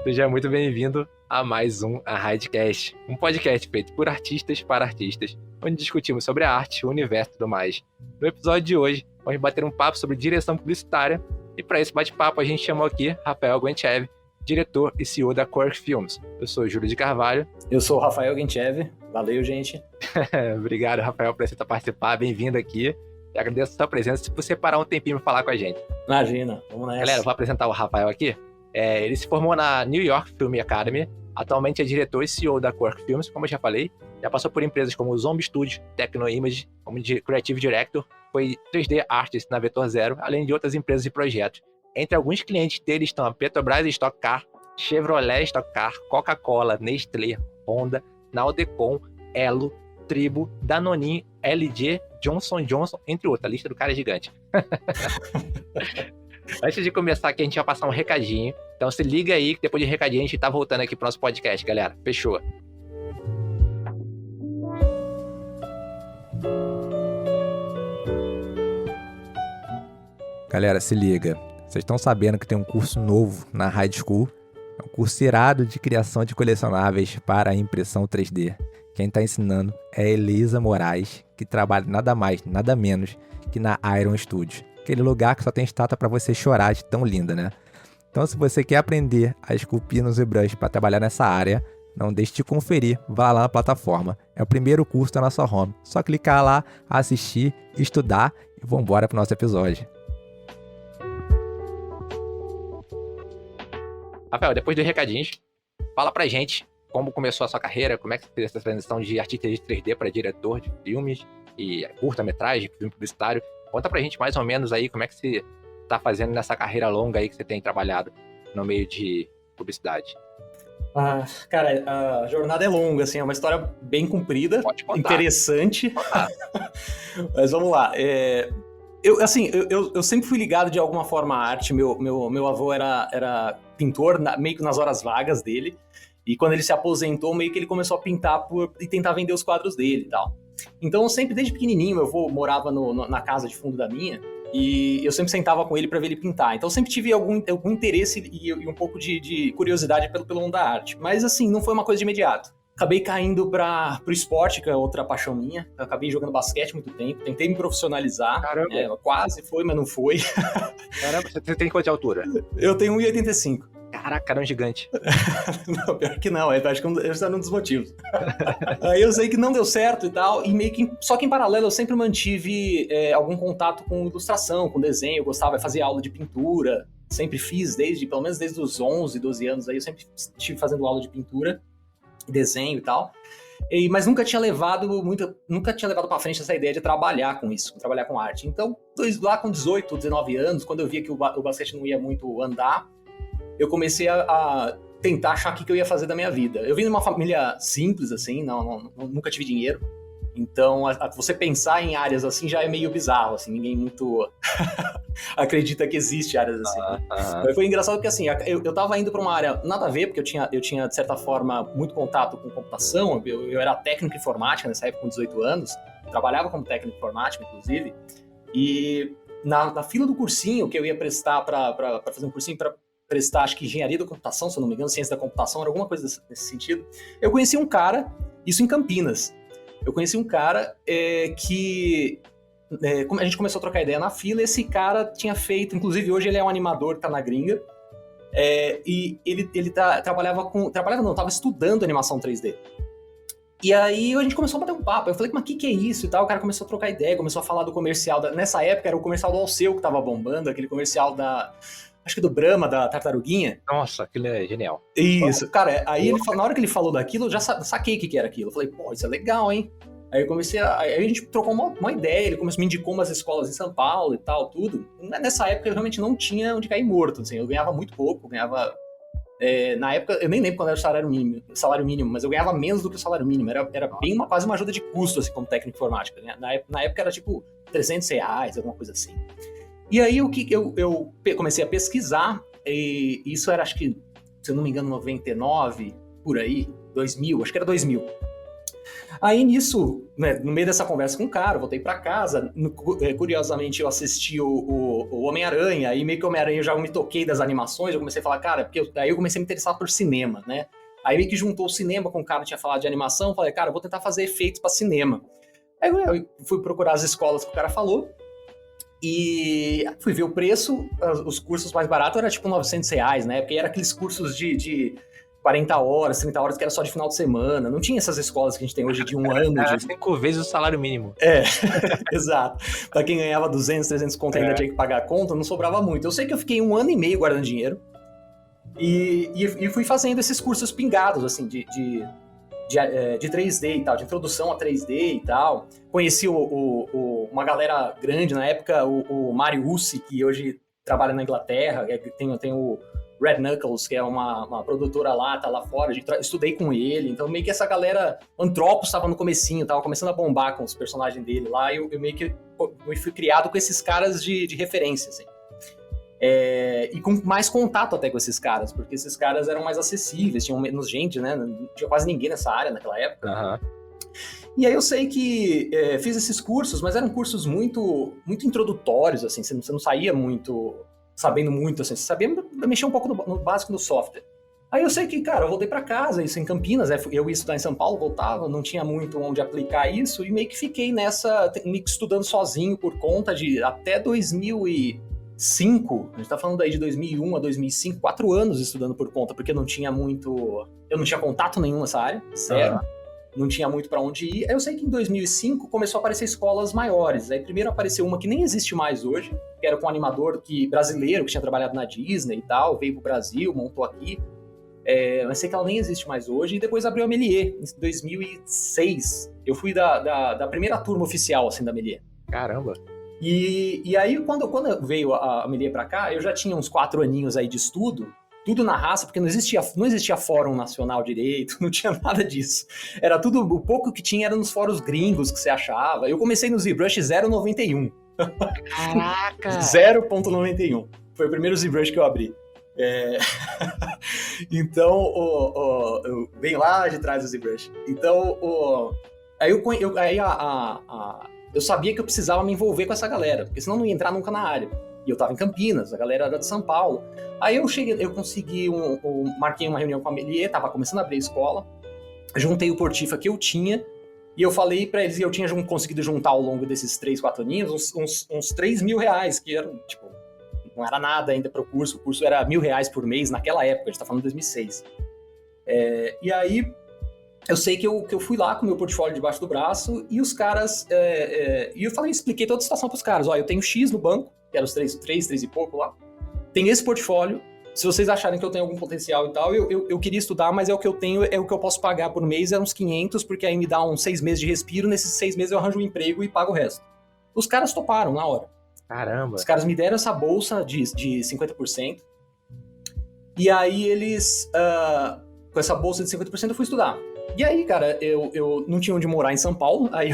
Seja muito bem-vindo a mais um Arradcast, um podcast feito por artistas para artistas, onde discutimos sobre a arte, o universo e tudo mais. No episódio de hoje, vamos bater um papo sobre direção publicitária, e para esse bate-papo a gente chamou aqui Rafael Guentchev, diretor e CEO da Quirk Films. Eu sou Júlio de Carvalho. Eu sou o Rafael Guentchev. Valeu, gente. Obrigado, Rafael, por aceitar participar. Bem-vindo aqui. Eu agradeço a sua presença, se você separar um tempinho para falar com a gente. Imagina, vamos nessa. Galera, eu vou apresentar o Rafael aqui. Ele se formou na New York Film Academy, atualmente é diretor e CEO da Quirk Films, como eu já falei. Já passou por empresas como Zombie Studio, Techno Image, como Creative Director, foi 3D Artist na Vetor Zero, além de outras empresas e projetos. Entre alguns clientes dele estão a Petrobras Stock Car, Chevrolet Stock Car, Coca-Cola, Nestlé, Honda, Naldecon, Elo, Tribo, Danoninho, LG, Johnson & Johnson, entre outros. A lista do cara é gigante. Antes de começar aqui, a gente vai passar um recadinho. Então se liga aí, que depois de recadinho a gente tá voltando aqui pro nosso podcast, galera. Fechou. Galera, se liga. Vocês estão sabendo que tem um curso novo na High School. É um curso irado de criação de colecionáveis para impressão 3D. Quem está ensinando é a Elisa Moraes, que trabalha nada mais, nada menos que na Iron Studios. Aquele lugar que só tem estátua para você chorar de tão linda, né? Então, se você quer aprender a esculpir no ZBrush para trabalhar nessa área, não deixe de conferir, vá lá na plataforma. É o primeiro curso da nossa home. Só clicar lá, assistir, estudar e vamos embora para o nosso episódio. Rafael, depois dos recadinhos, fala pra gente como começou a sua carreira, como é que você fez essa transição de artista de 3D para diretor de filmes e curta-metragem, filme publicitário. Conta pra gente mais ou menos aí como é que você tá fazendo nessa carreira longa aí que você tem trabalhado no meio de publicidade. Cara, a jornada é longa, assim, é uma história bem comprida, Pode contar. Interessante. Mas vamos lá. Eu sempre fui ligado de alguma forma à arte. Meu avô era pintor, meio que nas horas vagas dele. E quando ele se aposentou, meio que ele começou a pintar e tentar vender os quadros dele e tal. Então, sempre desde pequenininho, meu avô morava na casa de fundo da minha. E eu sempre sentava com ele para ver ele pintar. Então, eu sempre tive algum interesse e um pouco de curiosidade pelo mundo da arte. Mas, assim, não foi uma coisa de imediato. Acabei caindo pro esporte, que é outra paixão minha. Eu acabei jogando basquete muito tempo. Tentei me profissionalizar. Caramba. Quase foi, mas não foi. Caramba, você tem quanto de altura? Eu tenho 1,85. Caraca, era um gigante. Não, pior que não. Acho que esse era um dos motivos. Aí eu sei que não deu certo e tal. E meio que... Só que em paralelo eu sempre mantive algum contato com ilustração, com desenho. Eu gostava de fazer aula de pintura. Sempre fiz, pelo menos desde os 11, 12 anos. Aí eu sempre estive fazendo aula de pintura. Desenho e tal, mas nunca tinha levado para frente essa ideia de trabalhar com isso, trabalhar com arte. Então, lá com 18, 19 anos, quando eu via que o basquete não ia muito andar, eu comecei a tentar achar o que eu ia fazer da minha vida. Eu vim de uma família simples, assim, nunca tive dinheiro, então você pensar em áreas assim já é meio bizarro, assim, ninguém muito acredita que existe áreas assim. Mas foi engraçado porque assim, eu tava indo pra uma área nada a ver, porque eu tinha de certa forma muito contato com computação, eu era técnico em informática nessa época com 18 anos, trabalhava como técnico em informática inclusive, e na fila do cursinho que eu ia prestar para fazer um cursinho para prestar, acho que engenharia da computação, se eu não me engano, ciência da computação, era alguma coisa nesse sentido, eu conheci um cara, isso em Campinas. Eu conheci um cara que a gente começou a trocar ideia na fila, esse cara tinha feito, inclusive hoje ele é um animador que tá na gringa, e ele tava estudando animação 3D. E aí a gente começou a bater um papo, eu falei, mas o que é isso e tal? O cara começou a trocar ideia, começou a falar do comercial, nessa época era o comercial do Alceu que tava bombando, aquele comercial acho que do Brahma, da Tartaruguinha. Nossa, aquilo é genial. Isso, cara, aí na hora que ele falou daquilo, eu já saquei o que era aquilo. Eu falei, pô, isso é legal, hein? Aí aí a gente trocou uma ideia, ele me indicou umas escolas em São Paulo e tal, tudo. Nessa época eu realmente não tinha onde cair morto, assim, eu ganhava muito pouco, na época, eu nem lembro quando era o salário mínimo, mas eu ganhava menos do que o salário mínimo, era bem quase uma ajuda de custo, assim, como técnico de informática, né? Na época era tipo R$300, alguma coisa assim. E aí eu comecei a pesquisar, e isso era, acho que, se eu não me engano, 99, por aí, 2000, acho que era 2000. Aí nisso, né, no meio dessa conversa com o cara, eu voltei pra casa, curiosamente eu assisti o Homem-Aranha, aí meio que o Homem-Aranha eu já me toquei das animações, eu comecei a falar, cara, porque aí eu comecei a me interessar por cinema, né? Aí meio que juntou o cinema com o cara que tinha falado de animação, eu falei, cara, eu vou tentar fazer efeitos pra cinema. Aí eu fui procurar as escolas que o cara falou, e fui ver o preço, os cursos mais baratos era tipo R$ 900, né? Porque era aqueles cursos de 40 horas, 30 horas, que era só de final de semana. Não tinha essas escolas que a gente tem hoje de um ano. Era 5 vezes o salário mínimo. Exato. Pra quem ganhava 200, 300 conto ainda tinha que pagar a conta, não sobrava muito. Eu sei que eu fiquei 1 ano e meio guardando dinheiro e fui fazendo esses cursos pingados, assim, de 3D e tal, de introdução a 3D e tal. Conheci uma galera grande na época, o Mário Ussi, que hoje trabalha na Inglaterra, tem o Red Knuckles, que é uma produtora lá, tá lá fora, estudei com ele, então meio que essa galera, Antropos estava no comecinho, tava começando a bombar com os personagens dele lá, e eu meio que fui criado com esses caras de referência, assim. E com mais contato até com esses caras, porque esses caras eram mais acessíveis, tinham menos gente, né? Não tinha quase ninguém nessa área naquela época. Uhum. E aí eu sei que fiz esses cursos, mas eram cursos muito, muito introdutórios, assim, você não saía muito, sabendo muito, assim, você sabia mexer um pouco no básico do software. Aí eu sei que, cara, eu voltei pra casa, isso em Campinas, eu ia estudar em São Paulo, voltava, não tinha muito onde aplicar isso, e meio que fiquei nessa, meio que estudando sozinho por conta de até 2005, a gente tá falando aí de 2001 a 2005, 4 anos estudando por conta, porque eu não tinha contato nenhum nessa área, zero, não tinha muito pra onde ir. Aí eu sei que em 2005 começou a aparecer escolas maiores, aí primeiro apareceu uma que nem existe mais hoje, que era com um animador brasileiro, que tinha trabalhado na Disney e tal, veio pro Brasil, montou aqui, mas sei que ela nem existe mais hoje, e depois abriu a Melier, em 2006, eu fui da primeira turma oficial, assim, da Melier. Caramba! E aí, quando veio a Melier pra cá, eu já tinha uns 4 aninhos aí de estudo, tudo na raça, porque não existia fórum nacional direito, não tinha nada disso. Era tudo, o pouco que tinha era nos fóruns gringos que você achava. Eu comecei no ZBrush 0.91. Caraca! 0.91. Foi o primeiro ZBrush que eu abri. Então, bem lá de trás do ZBrush. Então, eu sabia que eu precisava me envolver com essa galera, porque senão não ia entrar nunca na área. E eu tava em Campinas, a galera era de São Paulo. Aí eu consegui, marquei uma reunião com a Melier, tava começando a abrir a escola, juntei o Portifa que eu tinha, e eu falei pra eles, e eu tinha conseguido juntar ao longo desses 3, 4 aninhos, uns R$3.000, que eram, tipo, não era nada ainda para o curso era R$1.000 por mês naquela época, a gente tá falando de 2006. E aí, eu sei que eu fui lá com o meu portfólio debaixo do braço, e os caras, e eu expliquei toda a situação pros caras, ó, eu tenho X no banco, que era os 3 e pouco lá, tem esse portfólio, se vocês acharem que eu tenho algum potencial e tal, eu queria estudar, mas é o que eu tenho, é o que eu posso pagar por mês, é uns 500, porque aí me dá uns 6 meses de respiro, nesses 6 meses eu arranjo um emprego e pago o resto. Os caras toparam na hora. Caramba! Os caras me deram essa bolsa de 50%, e aí eles, com essa bolsa de 50%, eu fui estudar. E aí, cara, eu não tinha onde morar em São Paulo, aí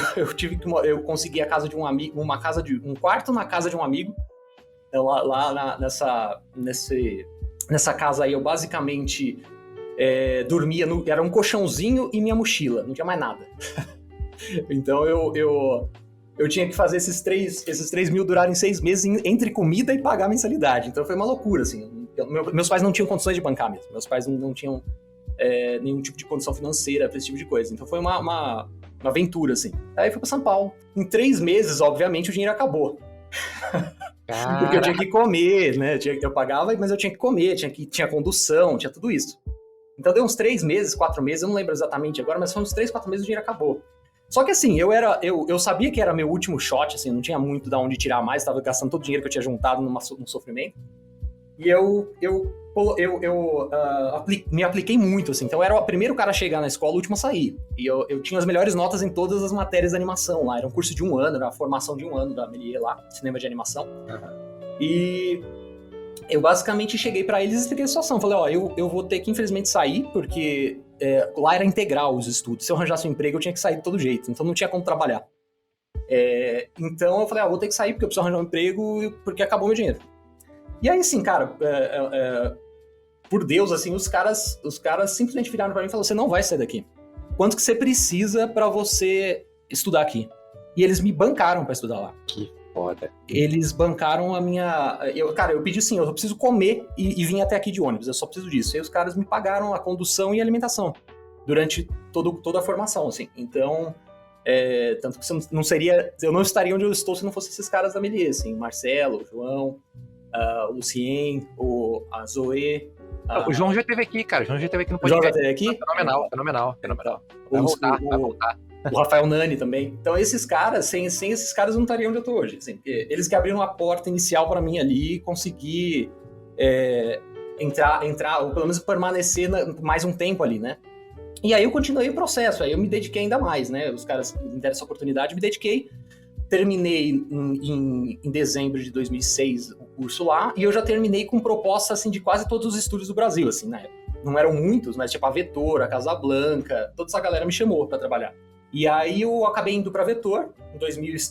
eu consegui a casa de um amigo, um quarto na casa de um amigo, nessa casa aí eu basicamente dormia, era um colchãozinho e minha mochila, não tinha mais nada. Então eu tinha que fazer esses 3 mil durarem 6 meses entre comida e pagar a mensalidade. Então foi uma loucura, assim. Meus pais não tinham condições de bancar mesmo. Meus pais não tinham nenhum tipo de condição financeira para esse tipo de coisa. Então foi uma aventura, assim. Aí fui para São Paulo. Em 3 meses, obviamente, o dinheiro acabou. Porque eu tinha que comer, né? Eu pagava, mas eu tinha que comer, tinha condução, tinha tudo isso. Então deu uns 3 meses, 4 meses, eu não lembro exatamente agora, mas foi uns 3, 4 meses o dinheiro acabou. Só que assim, eu sabia que era meu último shot, assim, não tinha muito de onde tirar mais, tava gastando todo o dinheiro que eu tinha juntado num sofrimento. E me apliquei muito, assim. Então eu era o primeiro cara a chegar na escola, o último a sair. E eu tinha as melhores notas em todas as matérias de animação lá. Era um curso de 1 ano, era a formação de 1 ano da Melier lá, cinema de animação. Uhum. E eu basicamente cheguei pra eles e expliquei a situação. Falei, ó, eu vou ter que infelizmente sair, porque lá era integral os estudos. Se eu arranjasse um emprego, eu tinha que sair de todo jeito. Então não tinha como trabalhar. Então eu falei, vou ter que sair porque eu preciso arranjar um emprego, porque acabou meu dinheiro. E aí, assim, cara, por Deus, assim, os caras simplesmente viraram pra mim e falaram, você não vai sair daqui. quanto que você precisa para você estudar aqui. E eles me bancaram para estudar lá. Que foda. Eles bancaram a minha... eu pedi assim, eu preciso comer e vim até aqui de ônibus, eu só preciso disso. E os caras me pagaram a condução e a alimentação durante toda a formação, assim. Então, tanto que eu não estaria onde eu estou se não fossem esses caras da Melier, assim, Marcelo, o João, o Lucien, a Zoe... O João já esteve aqui, cara. O João já esteve aqui no O João já podcast. esteve aqui? Fenomenal. Vai voltar. O Rafael Nani também. Então, esses caras, sem esses caras, eu não estaria onde eu tô hoje. Assim, eles que abriram a porta inicial para mim ali e conseguir entrar, ou pelo menos permanecer mais um tempo ali, né? E aí eu continuei o processo, aí eu me dediquei ainda mais, né? Os caras me deram essa oportunidade, me dediquei. Terminei em dezembro de 2006 o curso lá, e eu já terminei com proposta, assim, de quase todos os estúdios do Brasil, assim, na época. Não eram muitos, mas tipo a Vetor, a Casablanca, toda essa galera me chamou para trabalhar. E aí eu acabei indo pra Vetor,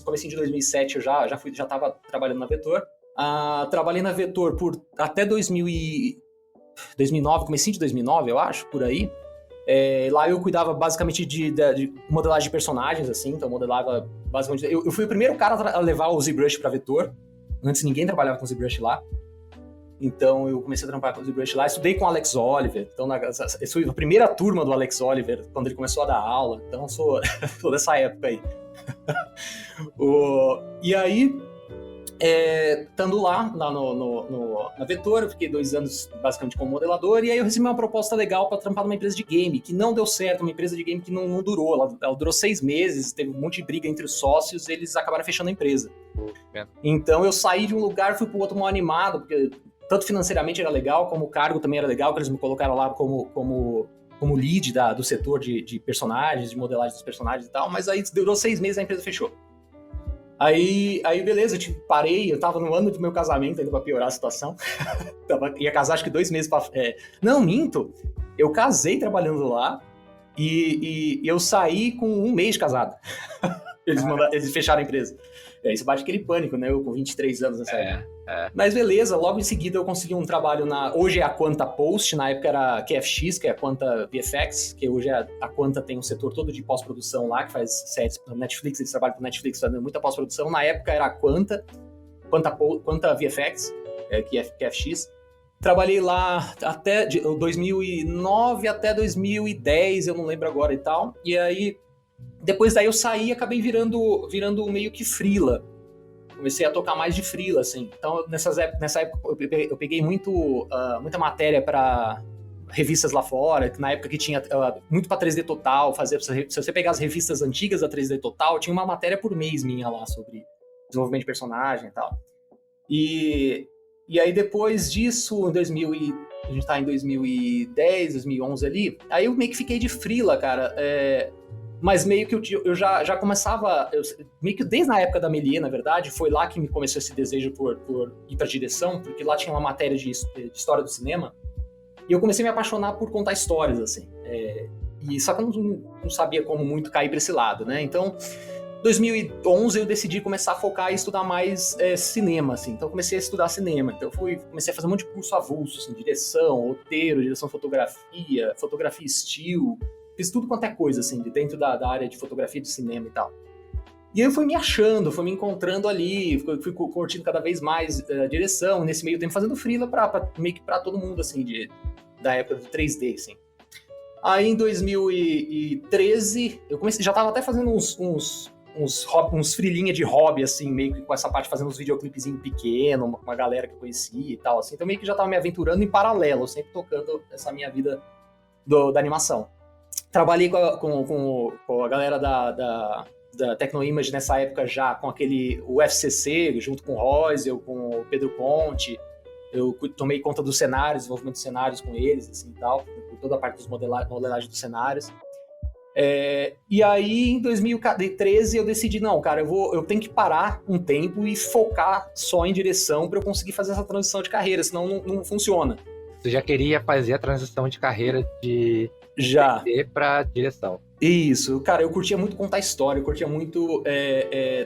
comecinho de 2007 eu já tava trabalhando na Vetor. Trabalhei na Vetor até 2009, comecinho de 2009, eu acho, por aí. Lá eu cuidava basicamente de modelagem de personagens, assim, então eu modelava basicamente... Eu fui o primeiro cara a levar o ZBrush pra Vetor, antes ninguém trabalhava com ZBrush lá. Então eu comecei a trabalhar com o ZBrush lá, estudei com o Alex Oliver, então eu fui a primeira turma do Alex Oliver, quando ele começou a dar aula, então eu sou dessa época aí. E aí, estando lá na Vetor, eu fiquei 2 anos basicamente como modelador, e aí eu recebi uma proposta legal para trampar numa empresa de game, que não deu certo, uma empresa de game que não durou, ela durou 6 meses, teve um monte de briga entre os sócios, eles acabaram fechando a empresa. Então eu saí de um lugar, fui para o outro mal animado, porque tanto financeiramente era legal, como o cargo também era legal, que eles me colocaram lá como lead do setor de personagens, de modelagem dos personagens e tal, mas aí durou 6 meses e a empresa fechou. Aí beleza, eu parei, eu tava no ano do meu casamento ainda pra piorar a situação. Ia casar acho que 2 meses pra... Não, minto! Eu casei trabalhando lá e eu saí com 1 mês de casado. Eles fecharam a empresa. Isso bate aquele pânico, né? Eu com 23 anos nessa época. Mas beleza, logo em seguida eu consegui um trabalho hoje é a Quanta Post, na época era a QFX, que é a Quanta VFX, que hoje a Quanta tem um setor todo de pós-produção lá, que faz séries para Netflix, eles trabalham para Netflix fazendo muita pós-produção. Na época era a Quanta VFX, que é QFX. Trabalhei lá até 2009 até 2010, eu não lembro agora e tal. E aí, depois daí eu saí e acabei virando meio que freela. Comecei a tocar mais de freela, assim. Então, nessa época, eu peguei muita matéria para revistas lá fora, na época que tinha muito para 3D Total, se você pegar as revistas antigas da 3D Total, tinha uma matéria por mês minha lá sobre desenvolvimento de personagem e tal. E aí, depois disso, a gente tá em 2010, 2011 ali, aí eu meio que fiquei de freela, cara, mas meio que eu já começava, meio que desde a época da Melier, na verdade, foi lá que me começou esse desejo por ir pra direção, porque lá tinha uma matéria de história do cinema, e eu comecei a me apaixonar por contar histórias, assim. Só que eu não sabia como muito cair pra esse lado, né? Então, em 2011 eu decidi começar a focar e estudar mais cinema, assim. Então, eu comecei a estudar cinema. Então, comecei a fazer um monte de curso avulso, assim, direção, roteiro, direção fotografia still. Fiz tudo quanto é coisa, assim, de dentro da área de fotografia de cinema e tal. E aí eu fui me achando, fui me encontrando ali, fui curtindo cada vez mais a direção, nesse meio tempo fazendo freela meio que pra todo mundo, assim, da época do 3D, assim. Aí em 2013, eu já tava até fazendo uns freelinha de hobby, assim, meio que com essa parte, fazendo uns videoclipezinhos pequenos, uma galera que eu conhecia e tal, assim. Então meio que já tava me aventurando em paralelo, sempre tocando essa minha vida da animação. Trabalhei com a galera da Tecnoimage nessa época já, com o FCC, junto com o Roysel, com o Pedro Ponte. Eu tomei conta dos cenários, desenvolvimento de cenários com eles, assim, e tal, por toda a parte dos modelagem dos cenários. E aí, em 2013, eu decidi, não, cara, eu tenho que parar um tempo e focar só em direção para eu conseguir fazer essa transição de carreira, senão não funciona. Você já queria fazer a transição de carreira de Já. E pra direção. Isso, cara, eu curtia muito contar história, eu curtia muito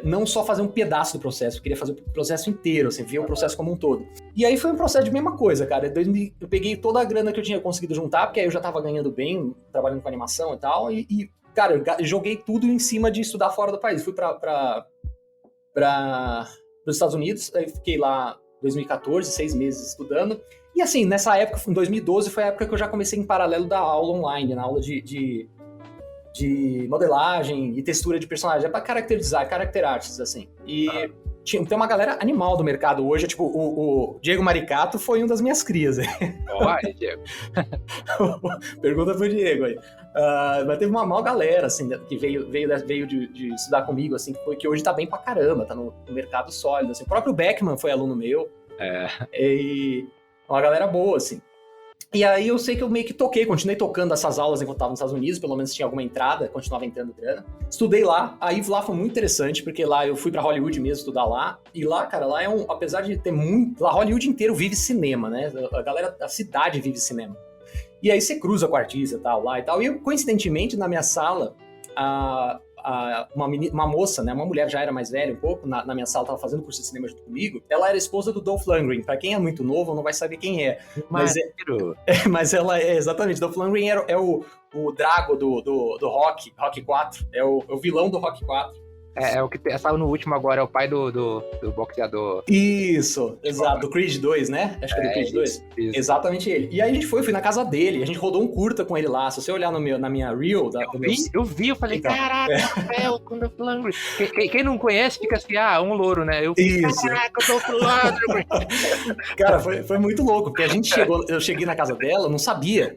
não só fazer um pedaço do processo, eu queria fazer o processo inteiro, assim, ver o processo como um todo. E aí foi um processo de mesma coisa, cara. Eu peguei toda a grana que eu tinha conseguido juntar, porque aí eu já tava ganhando bem, trabalhando com animação e tal, cara, eu joguei tudo em cima de estudar fora do país. Fui os Estados Unidos, aí fiquei lá em 2014, 6 meses estudando. E assim, nessa época, em 2012, foi a época que eu já comecei em paralelo da aula online, na aula de modelagem e textura de personagem. É pra character design, character arts, assim. E tem uma galera animal do mercado hoje. Tipo, o Diego Maricato foi um das minhas crias. Olha, Diego. Pergunta pro Diego aí. Mas teve uma mal galera, assim, que veio de estudar comigo, assim, que hoje tá bem pra caramba, tá no mercado sólido, assim. O próprio Beckman foi aluno meu. E uma galera boa, assim. E aí eu sei que eu meio que continuei tocando essas aulas enquanto estava nos Estados Unidos, pelo menos tinha alguma entrada, continuava entrando grana. Estudei lá, aí lá foi muito interessante, porque lá eu fui pra Hollywood mesmo estudar lá, e lá, cara, lá apesar de ter muito... Lá Hollywood inteiro vive cinema, né? A cidade vive cinema. E aí você cruza com o artista e tal, lá e tal, e eu, coincidentemente, na minha sala, uma moça, né, uma mulher já era mais velha um pouco, na minha sala, tava fazendo curso de cinema junto comigo, ela era esposa do Dolph Lundgren. Pra quem é muito novo, não vai saber quem é. Mas ela é, exatamente, Dolph Lundgren é o Drago do Rock 4, é o vilão do Rock 4. É o que saiu no último agora, é o pai do boxeador. Isso, exato, do Creed 2, né? Acho que é do Creed 2. Isso. Exatamente ele. E aí a gente fui na casa dele, a gente rodou um curta com ele lá. Se você olhar na minha reel... Eu vi, eu falei, então, caraca, Rafael, quando eu falando... Quem não conhece fica assim, um louro, né? Isso. Caraca, eu tô falando. Cara, foi muito louco, porque eu cheguei na casa dela, não sabia.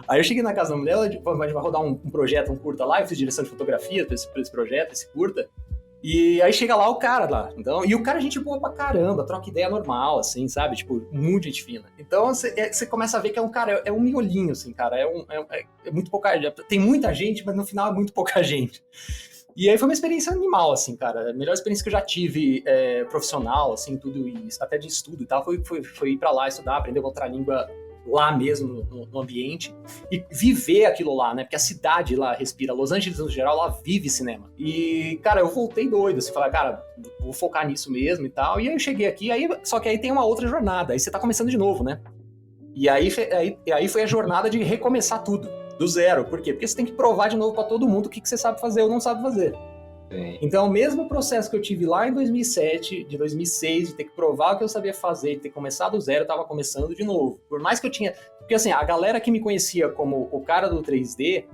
Aí eu cheguei na casa da mulher, a gente vai rodar um projeto, um curta lá, eu fiz direção de fotografia pra esse projeto, esse curta. E aí chega lá o cara lá. Então, e o cara é gente boa pra caramba, troca ideia normal, assim, sabe? Tipo, muito gente fina. Então você começa a ver que é um cara, é um miolinho, assim, cara. É muito pouca gente. Tem muita gente, mas no final é muito pouca gente. E aí foi uma experiência animal, assim, cara. A melhor experiência que eu já tive profissional, assim, tudo isso, até de estudo e tal, foi ir pra lá estudar, aprender uma outra língua lá mesmo, no ambiente, e viver aquilo lá, né? Porque a cidade lá respira, Los Angeles no geral, lá vive cinema. E, cara, eu voltei doido, assim, falar, cara, vou focar nisso mesmo e tal. E aí eu cheguei aqui, só que aí tem uma outra jornada, aí você tá começando de novo, né? E aí foi a jornada de recomeçar tudo, do zero. Por quê? Porque você tem que provar de novo pra todo mundo o que você sabe fazer ou não sabe fazer. Sim. Então, o mesmo processo que eu tive lá em 2007, de 2006, de ter que provar o que eu sabia fazer, de ter começado do zero, eu tava começando de novo. Por mais que eu tinha... Porque, assim, a galera que me conhecia como o cara do 3D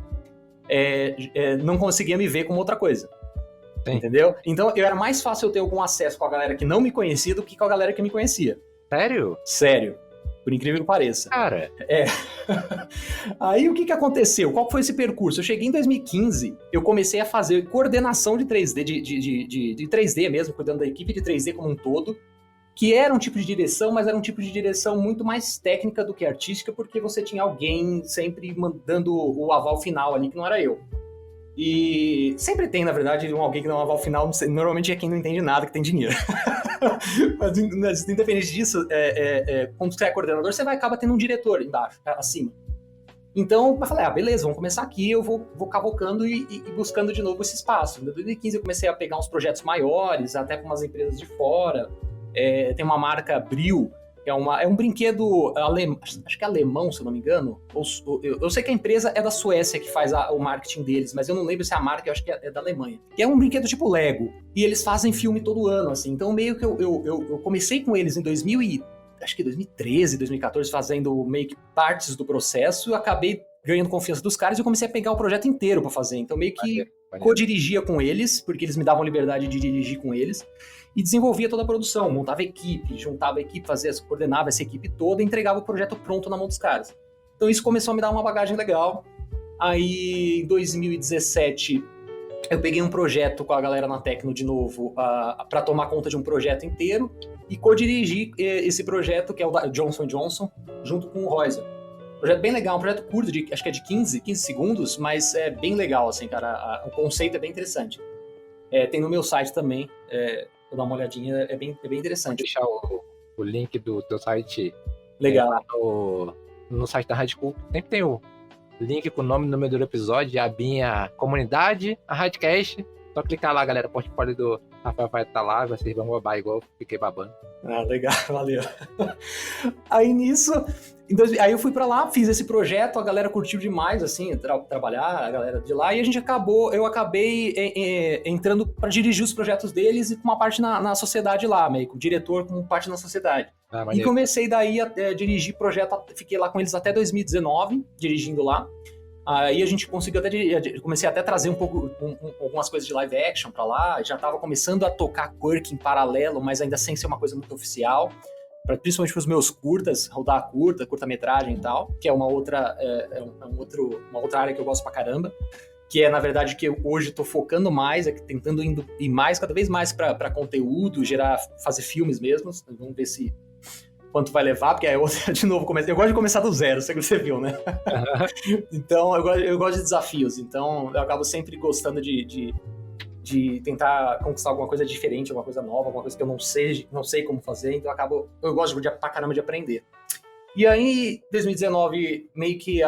não conseguia me ver como outra coisa. Sim. Entendeu? Então, era mais fácil eu ter algum acesso com a galera que não me conhecia do que com a galera que me conhecia. Sério? Sério. Por incrível que pareça. Cara. Aí o que aconteceu? Qual foi esse percurso? Eu cheguei em 2015, eu comecei a fazer coordenação de 3D, de 3D mesmo, cuidando da equipe de 3D como um todo, que era um tipo de direção, mas era um tipo de direção muito mais técnica do que artística, porque você tinha alguém sempre mandando o aval final ali, que não era eu. E sempre tem, na verdade, alguém que dá um aval final, normalmente é quem não entende nada, que tem dinheiro. Mas independente disso, quando você é coordenador, você acaba tendo um diretor embaixo, acima. Então, eu falei, beleza, vamos começar aqui, eu vou cavocando e buscando de novo esse espaço. Em 2015 eu comecei a pegar uns projetos maiores, até com umas empresas de fora. Tem uma marca Bril, que é um brinquedo acho que é alemão, se eu não me engano. Eu sei que a empresa é da Suécia que faz o marketing deles, mas eu não lembro se é a marca, eu acho que é da Alemanha. Que é um brinquedo tipo Lego, e eles fazem filme todo ano, assim. Então meio que eu comecei com eles em 2013, 2014, fazendo meio que partes do processo, e acabei ganhando confiança dos caras e eu comecei a pegar o projeto inteiro pra fazer. Então meio que co-dirigia com eles, porque eles me davam liberdade de dirigir com eles, e desenvolvia toda a produção, montava equipe, juntava a equipe, coordenava essa equipe toda e entregava o projeto pronto na mão dos caras. Então isso começou a me dar uma bagagem legal. Aí em 2017 eu peguei um projeto com a galera na Tecno de novo, para tomar conta de um projeto inteiro e co-dirigi esse projeto, que é o da Johnson & Johnson, junto com o Reuser. Projeto bem legal, um projeto curto, acho que é de 15 segundos, mas é bem legal, assim, cara. O conceito é bem interessante. Tem no meu site também, vou dar uma olhadinha, é bem interessante. Vou deixar o link do teu site. Legal. No site da High School sempre tem link com o nome e número do episódio, a abinha comunidade, a Radcast. Só clicar lá, galera. O portfólio do Rafael vai estar lá, vocês vão babar igual eu fiquei babando. Ah, legal, valeu. Aí nisso, aí eu fui pra lá, fiz esse projeto, a galera curtiu demais, assim, trabalhar, a galera de lá, e eu acabei entrando pra dirigir os projetos deles e com uma parte na sociedade lá, meio com o diretor com parte na sociedade. E comecei daí a dirigir projeto, fiquei lá com eles até 2019, dirigindo lá. Aí a gente conseguiu comecei até a trazer um pouco, algumas coisas de live action pra lá, já tava começando a tocar Quirk em paralelo, mas ainda sem ser uma coisa muito oficial, principalmente pros meus curtas, rodar curta-metragem e tal, que é uma outra área que eu gosto pra caramba, que é, na verdade, que eu hoje tô focando mais, tentando ir mais, cada vez mais pra conteúdo, fazer filmes mesmo, vamos ver quanto vai levar, porque de novo, eu gosto de começar do zero, você viu, né? Então, eu gosto de desafios, então eu acabo sempre gostando de tentar conquistar alguma coisa diferente, alguma coisa nova, alguma coisa que eu não sei como fazer, então eu gosto pra caramba de aprender. E aí, em 2019, meio que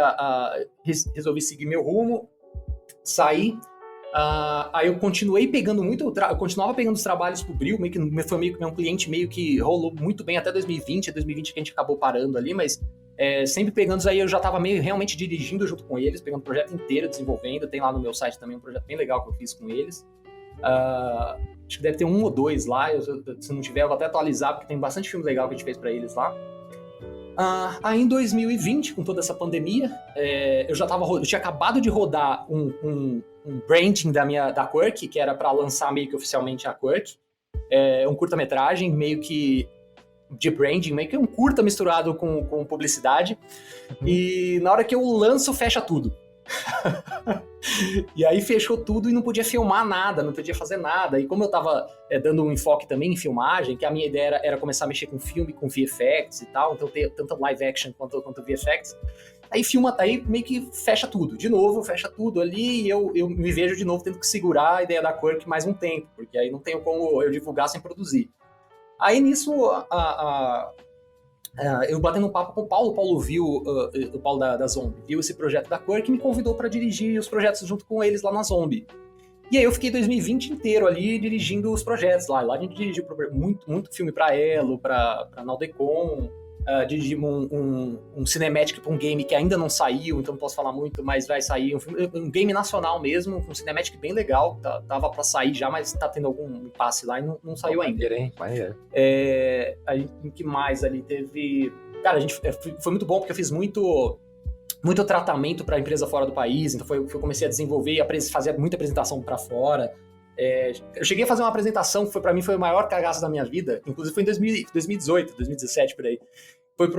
resolvi seguir meu rumo, saí. Aí eu continuei pegando eu continuava pegando os trabalhos pro Bril, foi meio que um cliente meio que rolou muito bem até 2020 que a gente acabou parando ali, mas sempre pegando, aí eu já tava meio realmente dirigindo junto com eles, pegando o projeto inteiro, desenvolvendo, tem lá no meu site também um projeto bem legal que eu fiz com eles. Acho que deve ter 1 ou 2 lá, se não tiver eu vou até atualizar, porque tem bastante filme legal que a gente fez pra eles lá. Aí em 2020, com toda essa pandemia, eu tinha acabado de rodar um branding da Quirk, que era para lançar meio que oficialmente a Quirk, um curta-metragem meio que de branding, meio que um curta misturado com publicidade, e na hora que eu lanço, fecha tudo. E aí fechou tudo e não podia filmar nada, não podia fazer nada. E como eu tava dando um enfoque também em filmagem, que a minha ideia era começar a mexer com filme, com VFX e tal, então ter tanto live action quanto VFX, aí meio que fecha tudo. De novo, fecha tudo ali e eu me vejo de novo tendo que segurar a ideia da Quirk mais um tempo, porque aí não tenho como eu divulgar sem produzir. Aí nisso, eu batendo um papo com o Paulo viu, o Paulo da Zombie, viu esse projeto da Quirk e me convidou para dirigir os projetos junto com eles lá na Zombie. E aí eu fiquei 2020 inteiro ali dirigindo os projetos lá. Lá a gente dirigiu muito filme para Elo, para Naldecon, dirigimos um cinematic para um game que ainda não saiu, então não posso falar muito, mas vai sair um game nacional mesmo, um cinematic bem legal, tava para sair já, mas tá tendo algum impasse lá e não saiu ainda. Maneiro. O que mais ali teve... Cara, foi muito bom porque eu fiz muito tratamento para empresa fora do país, então eu comecei a desenvolver e fazer muita apresentação para fora. Eu cheguei a fazer uma apresentação que para mim foi o maior cagaço da minha vida, inclusive foi em 2018, 2017 por aí. Foi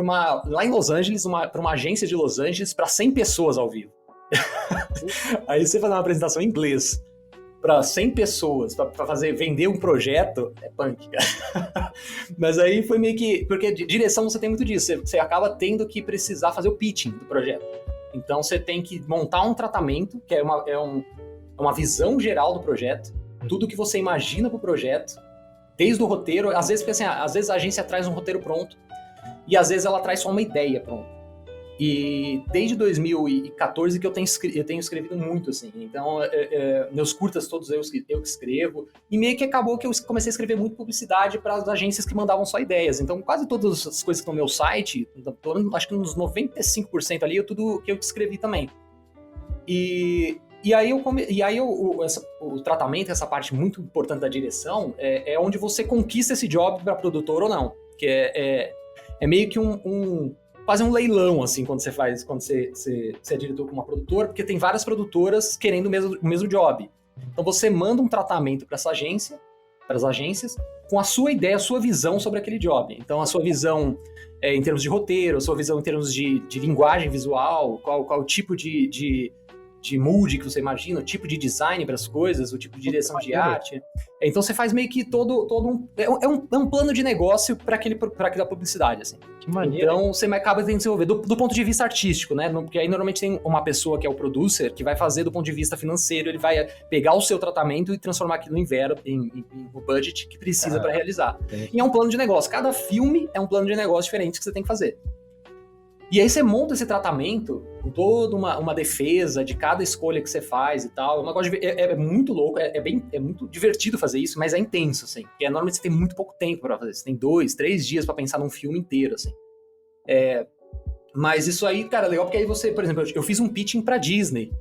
lá em Los Angeles, para uma agência de Los Angeles, para 100 pessoas ao vivo. Aí você fazer uma apresentação em inglês para 100 pessoas, para vender um projeto, é punk, cara. Mas aí foi meio que... Porque direção você tem muito disso, você acaba tendo que precisar fazer o pitching do projeto. Então você tem que montar um tratamento, que é uma visão geral do projeto, tudo que você imagina pro projeto, desde o roteiro, às vezes a agência traz um roteiro pronto, e às vezes ela traz só uma ideia pronta. E desde 2014 que eu tenho escrevido muito, assim. Então, meus curtas todos eu que escrevo. E meio que acabou que eu comecei a escrever muito publicidade para as agências que mandavam só ideias. Então, quase todas as coisas que estão no meu site, acho que uns 95% ali, tudo que eu escrevi também. E aí o tratamento, essa parte muito importante da direção, é onde você conquista esse job para produtor ou não. Que é meio que quase um leilão, assim, quando você é diretor com uma produtora, porque tem várias produtoras querendo o mesmo job. Então você manda um tratamento para as agências, com a sua ideia, a sua visão sobre aquele job. Então a sua visão em termos de roteiro, a sua visão em termos de linguagem visual, qual o tipo de mood que você imagina, o tipo de design para as coisas, o tipo de direção de arte. Então você faz meio que todo um plano de negócio para aquela publicidade, assim. Que maneiro. Então você acaba tendo que desenvolver do ponto de vista artístico, né? Porque aí normalmente tem uma pessoa que é o producer que vai fazer do ponto de vista financeiro, ele vai pegar o seu tratamento e transformar aquilo em o budget que precisa para realizar. E é um plano de negócio. Cada filme é um plano de negócio diferente que você tem que fazer. E aí você monta esse tratamento com toda uma defesa de cada escolha que você faz e tal. É um negócio é muito louco, é muito divertido fazer isso, mas é intenso, assim. Porque normalmente você tem muito pouco tempo pra fazer. Você tem 2, 3 dias pra pensar num filme inteiro, assim. Mas isso aí, cara, é legal porque aí você, por exemplo, eu fiz um pitching pra Disney,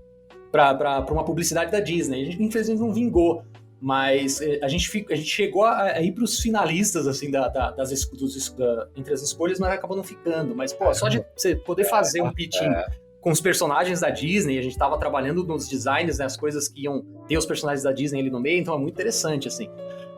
pra uma publicidade da Disney. A gente, infelizmente, não vingou. Mas a gente chegou a ir pros finalistas, assim, entre as escolhas, mas acabou não ficando. Mas, pô, só de você poder fazer um pitching com os personagens da Disney, a gente tava trabalhando nos designs, né, as coisas que iam ter os personagens da Disney ali no meio, então é muito interessante, assim.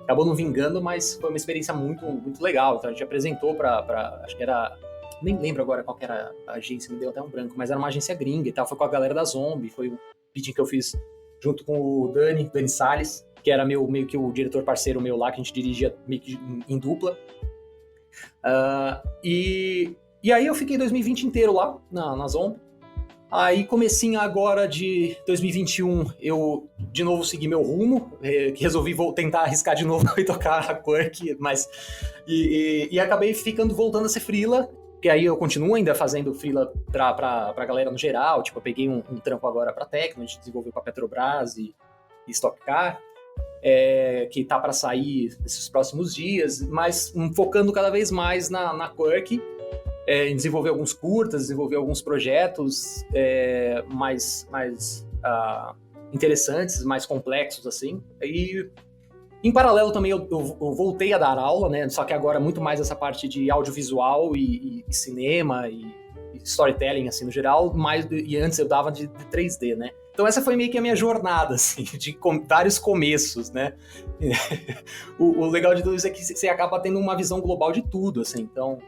Acabou não vingando, mas foi uma experiência muito, muito legal. Então a gente apresentou acho que era... Nem lembro agora qual que era a agência, me deu até um branco, mas era uma agência gringa e tal, foi com a galera da Zombie, foi um pitching que eu fiz junto com o Dani Salles, que era meio que o diretor parceiro meu lá, que a gente dirigia meio que em dupla. E aí eu fiquei 2020 inteiro lá, na Zombie. Aí comecinho agora de 2021, eu de novo segui meu rumo, resolvi tentar arriscar de novo e tocar a Quirk, mas... E acabei voltando a ser freela, que aí eu continuo ainda fazendo freela pra galera no geral, tipo, eu peguei um trampo agora pra Tecno, a gente desenvolveu com a Petrobras e Stock Car, que tá para sair nesses próximos dias, mas focando cada vez mais na Quirk, em desenvolver alguns curtas, desenvolver alguns projetos mais interessantes, mais complexos, assim. E, em paralelo, também eu voltei a dar aula, né? Só que agora muito mais essa parte de audiovisual e cinema e storytelling, assim, no geral, e antes eu dava de 3D, né? Então essa foi meio que a minha jornada, assim, de vários começos, né? O legal de tudo isso é que você acaba tendo uma visão global de tudo, assim. Então,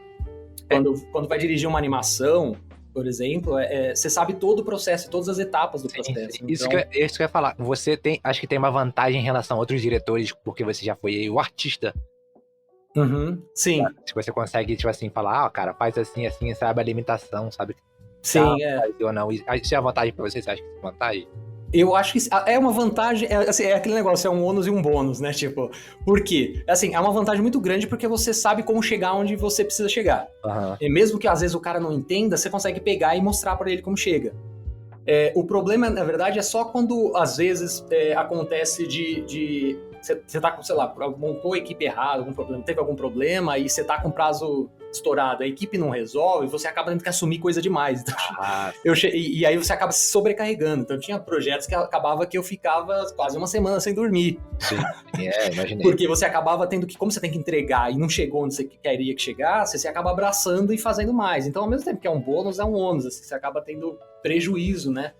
quando vai dirigir uma animação, por exemplo, você sabe todo o processo, todas as etapas do processo. Sim. Então... Isso que eu ia falar. Você acho que tem uma vantagem em relação a outros diretores, porque você já foi o artista. Uhum, sim. Se você consegue, tipo assim, falar, cara, faz assim, assim, sabe a limitação, sabe? Sim, Ou não. Isso é uma vantagem pra você? Você acha que isso é vantagem? Eu acho que é uma vantagem, assim, é aquele negócio, é um ônus e um bônus, né? Tipo, por quê? Assim, é uma vantagem muito grande porque você sabe como chegar onde você precisa chegar. Uhum. E mesmo que às vezes o cara não entenda, você consegue pegar e mostrar pra ele como chega. O problema, na verdade, é só quando às vezes acontece de você tá com, sei lá, montou a equipe errada, teve algum problema e você tá com prazo estourado, a equipe não resolve, você acaba tendo que assumir coisa demais. Então, e aí você acaba se sobrecarregando. Então tinha projetos que acabava que eu ficava quase uma semana sem dormir. Sim, imaginei. Porque você acabava tendo que, como você tem que entregar e não chegou onde você queria que chegasse, você acaba abraçando e fazendo mais. Então, ao mesmo tempo que é um bônus, é um ônus. Assim, você acaba tendo prejuízo, né?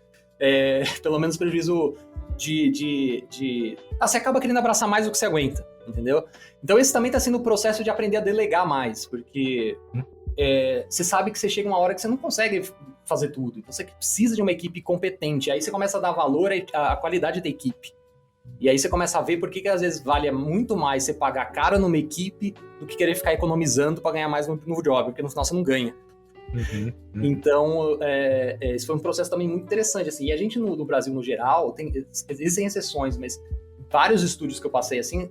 Pelo menos prejuízo você acaba querendo abraçar mais do que você aguenta, entendeu? Então esse também tá sendo o processo de aprender a delegar mais, porque você sabe que você chega uma hora que você não consegue fazer tudo, então você precisa de uma equipe competente, aí você começa a dar valor à qualidade da equipe, e aí você começa a ver por que às vezes vale muito mais você pagar caro numa equipe do que querer ficar economizando para ganhar mais no job, porque no final você não ganha. Uhum. Então, esse foi um processo também muito interessante, assim, e a gente no Brasil, no geral, existem exceções, mas vários estúdios que eu passei, assim,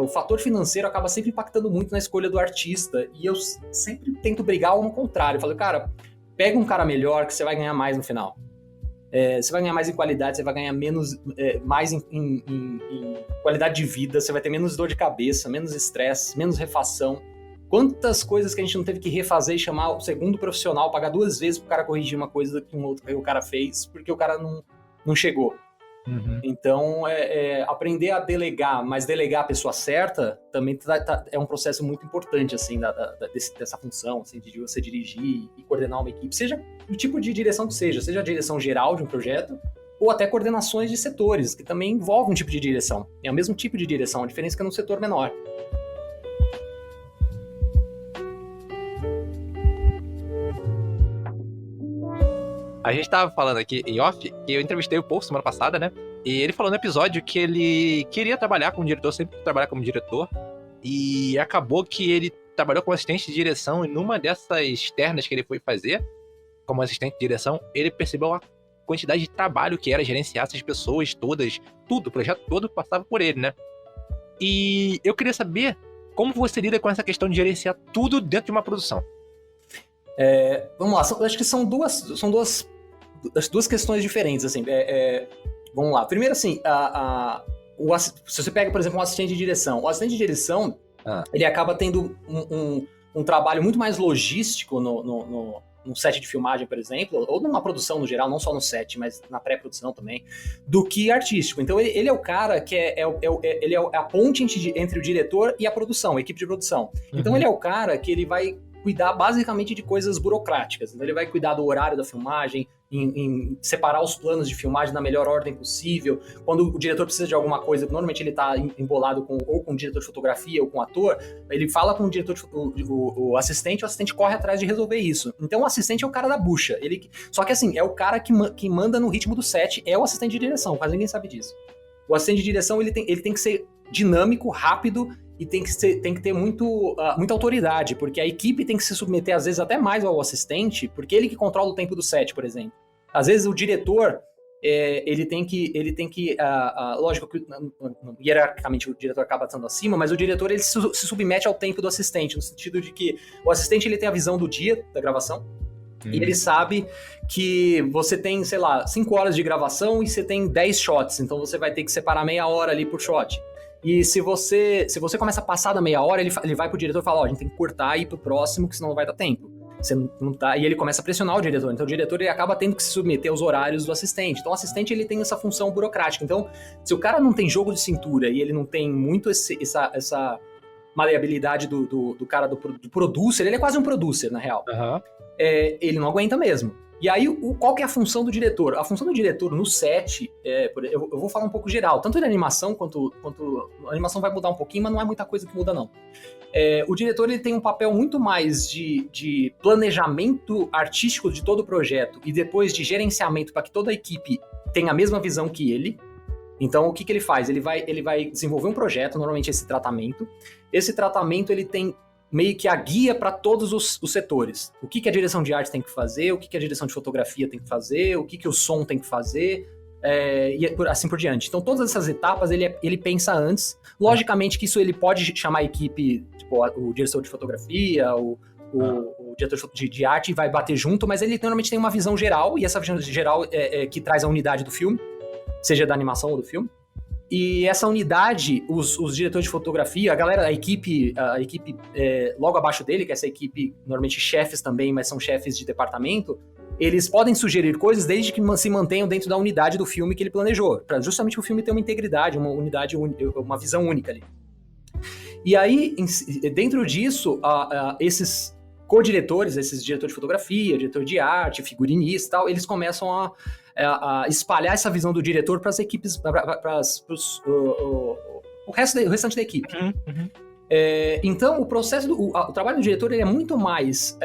o fator financeiro acaba sempre impactando muito na escolha do artista, e eu sempre tento brigar ao contrário, eu falo, cara, pega um cara melhor que você vai ganhar mais no final. Você vai ganhar mais em qualidade, você vai ganhar mais em qualidade de vida, você vai ter menos dor de cabeça, menos estresse, menos refação. Quantas coisas que a gente não teve que refazer e chamar o segundo profissional, pagar 2 vezes pro cara corrigir uma coisa que o cara fez, porque o cara não chegou. Uhum. Então, aprender a delegar, mas delegar a pessoa certa, também é um processo muito importante, assim, dessa função, assim, de você dirigir e coordenar uma equipe, seja o tipo de direção que seja a direção geral de um projeto, ou até coordenações de setores, que também envolvem um tipo de direção. É o mesmo tipo de direção, a diferença é que é num setor menor. A gente tava falando aqui em off, que eu entrevistei o Paul semana passada, né? E ele falou no episódio que ele queria trabalhar como diretor, sempre trabalhar como diretor. E acabou que ele trabalhou como assistente de direção e numa dessas externas que ele foi fazer, como assistente de direção, ele percebeu a quantidade de trabalho que era gerenciar essas pessoas todas, tudo, o projeto todo passava por ele, né? E eu queria saber como você lida com essa questão de gerenciar tudo dentro de uma produção. Vamos lá, acho que são duas questões diferentes, assim. Vamos lá. Primeiro, assim, se você pega, por exemplo, um assistente de direção. O assistente de direção, ele acaba tendo um trabalho muito mais logístico num set de filmagem, por exemplo, ou numa produção no geral, não só no set, mas na pré-produção também, do que artístico. Então, ele é o cara que ele é a ponte entre o diretor e a produção, a equipe de produção. Então, ele é o cara que ele vai cuidar basicamente de coisas burocráticas. Então, ele vai cuidar do horário da filmagem, em separar os planos de filmagem na melhor ordem possível. Quando o diretor precisa de alguma coisa, normalmente ele está embolado ou com o diretor de fotografia ou com o ator, ele fala com o diretor, o assistente corre atrás de resolver isso. Então o assistente é o cara da bucha. Só que assim, é o cara que manda no ritmo do set, é o assistente de direção, quase ninguém sabe disso. O assistente de direção ele tem que ser dinâmico, rápido, e tem que ter muita autoridade, porque a equipe tem que se submeter, às vezes, até mais ao assistente, porque ele que controla o tempo do set, por exemplo. Às vezes, o diretor, ele tem que lógico que, hierarquicamente, o diretor acaba estando acima, mas o diretor, ele se submete ao tempo do assistente, no sentido de que o assistente, ele tem a visão do dia da gravação, e ele sabe que você tem, sei lá, 5 horas de gravação e você tem 10 shots, então você vai ter que separar meia hora ali por shot. E se você começa a passar da meia hora, ele vai pro diretor e fala, a gente tem que cortar e ir pro próximo, que senão não vai dar tempo. Você não tá... E ele começa a pressionar o diretor. Então o diretor ele acaba tendo que se submeter aos horários do assistente. Então o assistente ele tem essa função burocrática. Então, se o cara não tem jogo de cintura e ele não tem muito essa maleabilidade do cara do producer, ele é quase um producer, na real. Ele não aguenta mesmo. E aí, qual que é a função do diretor? A função do diretor no set, eu vou falar um pouco geral, tanto de animação quanto a animação vai mudar um pouquinho, mas não é muita coisa que muda, não. O diretor ele tem um papel muito mais de planejamento artístico de todo o projeto e depois de gerenciamento para que toda a equipe tenha a mesma visão que ele. Então, o que ele faz? Ele vai desenvolver um projeto, normalmente esse tratamento. Esse tratamento ele tem meio que a guia para todos os setores. O que a direção de arte tem que fazer, o que a direção de fotografia tem que fazer, o que o som tem que fazer, e assim por diante. Então, todas essas etapas ele pensa antes. Logicamente que isso ele pode chamar a equipe, tipo, o diretor de fotografia, o diretor de arte, e vai bater junto, mas ele normalmente tem uma visão geral, e essa visão geral é que traz a unidade do filme, seja da animação ou do filme. E essa unidade, os diretores de fotografia, a equipe logo abaixo dele, que é essa equipe, normalmente chefes também, mas são chefes de departamento, eles podem sugerir coisas desde que se mantenham dentro da unidade do filme que ele planejou, para justamente o filme ter uma integridade, uma unidade, uma visão única ali. E aí, dentro disso, esses co-diretores, esses diretores de fotografia, diretor de arte, figurinista e tal, eles começam a espalhar essa visão do diretor para as equipes, para o restante da equipe. Então, o trabalho do diretor ele é muito mais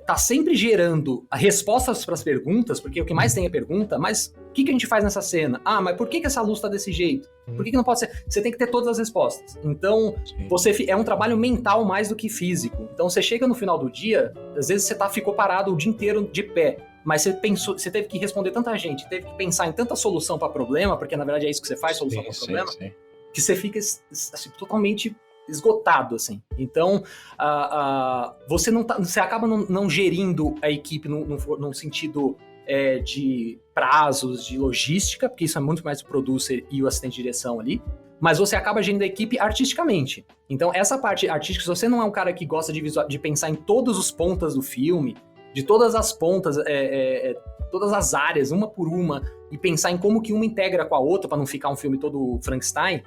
tá sempre gerando respostas para as perguntas, porque o que mais tem é pergunta, mas o que a gente faz nessa cena? Mas por que essa luz está desse jeito? Por que não pode ser? Você tem que ter todas as respostas. Então, é um trabalho mental mais do que físico. Então, você chega no final do dia, às vezes você ficou parado o dia inteiro de pé, mas você teve que responder tanta gente, teve que pensar em tanta solução para problema, porque na verdade é isso que você faz, solução para problema, que você fica assim, totalmente esgotado, assim. Então, você acaba não gerindo a equipe num sentido de prazos, de logística, porque isso é muito mais o producer e o assistente de direção ali, mas você acaba gerindo a equipe artisticamente. Então, essa parte artística, se você não é um cara que gosta de pensar em todos os pontas do filme, de todas as pontas, todas as áreas, uma por uma, e pensar em como que uma integra com a outra para não ficar um filme todo Frankenstein,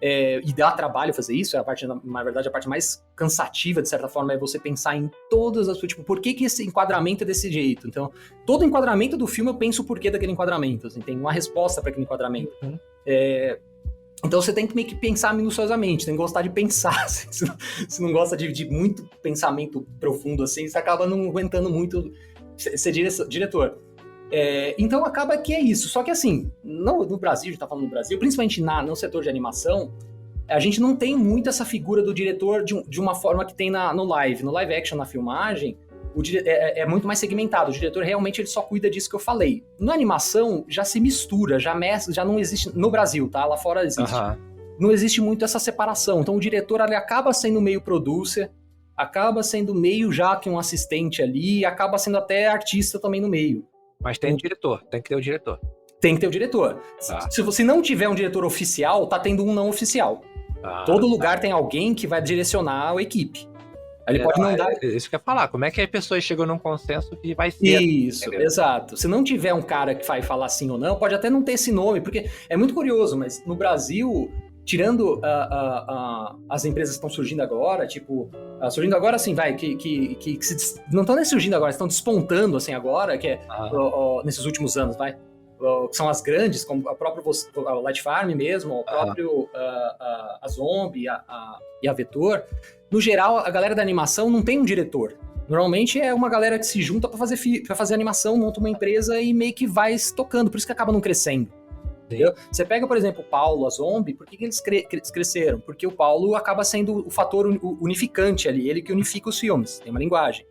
e dá trabalho fazer isso, na verdade a parte mais cansativa de certa forma é você pensar em todas as, tipo, por que esse enquadramento é desse jeito. Então, todo enquadramento do filme eu penso o porquê daquele enquadramento, assim, tem uma resposta para aquele enquadramento. Então você tem que meio que pensar minuciosamente, tem que gostar de pensar, assim, se não gosta de muito pensamento profundo assim, você acaba não aguentando muito ser diretor. Então acaba que é isso, só que assim, no Brasil, a gente tá falando do Brasil, principalmente no setor de animação, a gente não tem muito essa figura do diretor de uma forma que tem no live action, na filmagem, é muito mais segmentado, o diretor realmente ele só cuida disso que eu falei. Na animação já se mistura, já não existe, no Brasil, tá? Lá fora existe. Não existe muito essa separação, então o diretor ele acaba sendo meio producer, acaba sendo meio já que um assistente ali, e acaba sendo até artista também no meio. Mas tem o diretor, tem que ter o diretor. Tem que ter o diretor. Tá. Se você não tiver um diretor oficial, tá tendo um não oficial. Todo lugar tem alguém que vai direcionar a equipe. Ele pode não dar... Isso que eu ia falar, como é que as pessoas chegam num consenso que vai ser... Isso, exato. Se não tiver um cara que vai falar sim ou não, pode até não ter esse nome, porque é muito curioso, mas no Brasil, tirando as empresas que estão surgindo agora, tipo... surgindo agora, assim, vai, não estão nem surgindo agora, estão despontando, assim, agora, que é nesses últimos anos, vai. Que são as grandes, como a própria Light Farm mesmo, o próprio a Zombie e a Vetor. No geral, a galera da animação não tem um diretor. Normalmente é uma galera que se junta pra fazer animação, monta uma empresa e meio que vai tocando, por isso que acaba não crescendo. Entendeu? Você pega, por exemplo, o Paulo, a Zombie, por que eles cresceram? Porque o Paulo acaba sendo o fator unificante ali, ele que unifica os filmes, tem uma linguagem.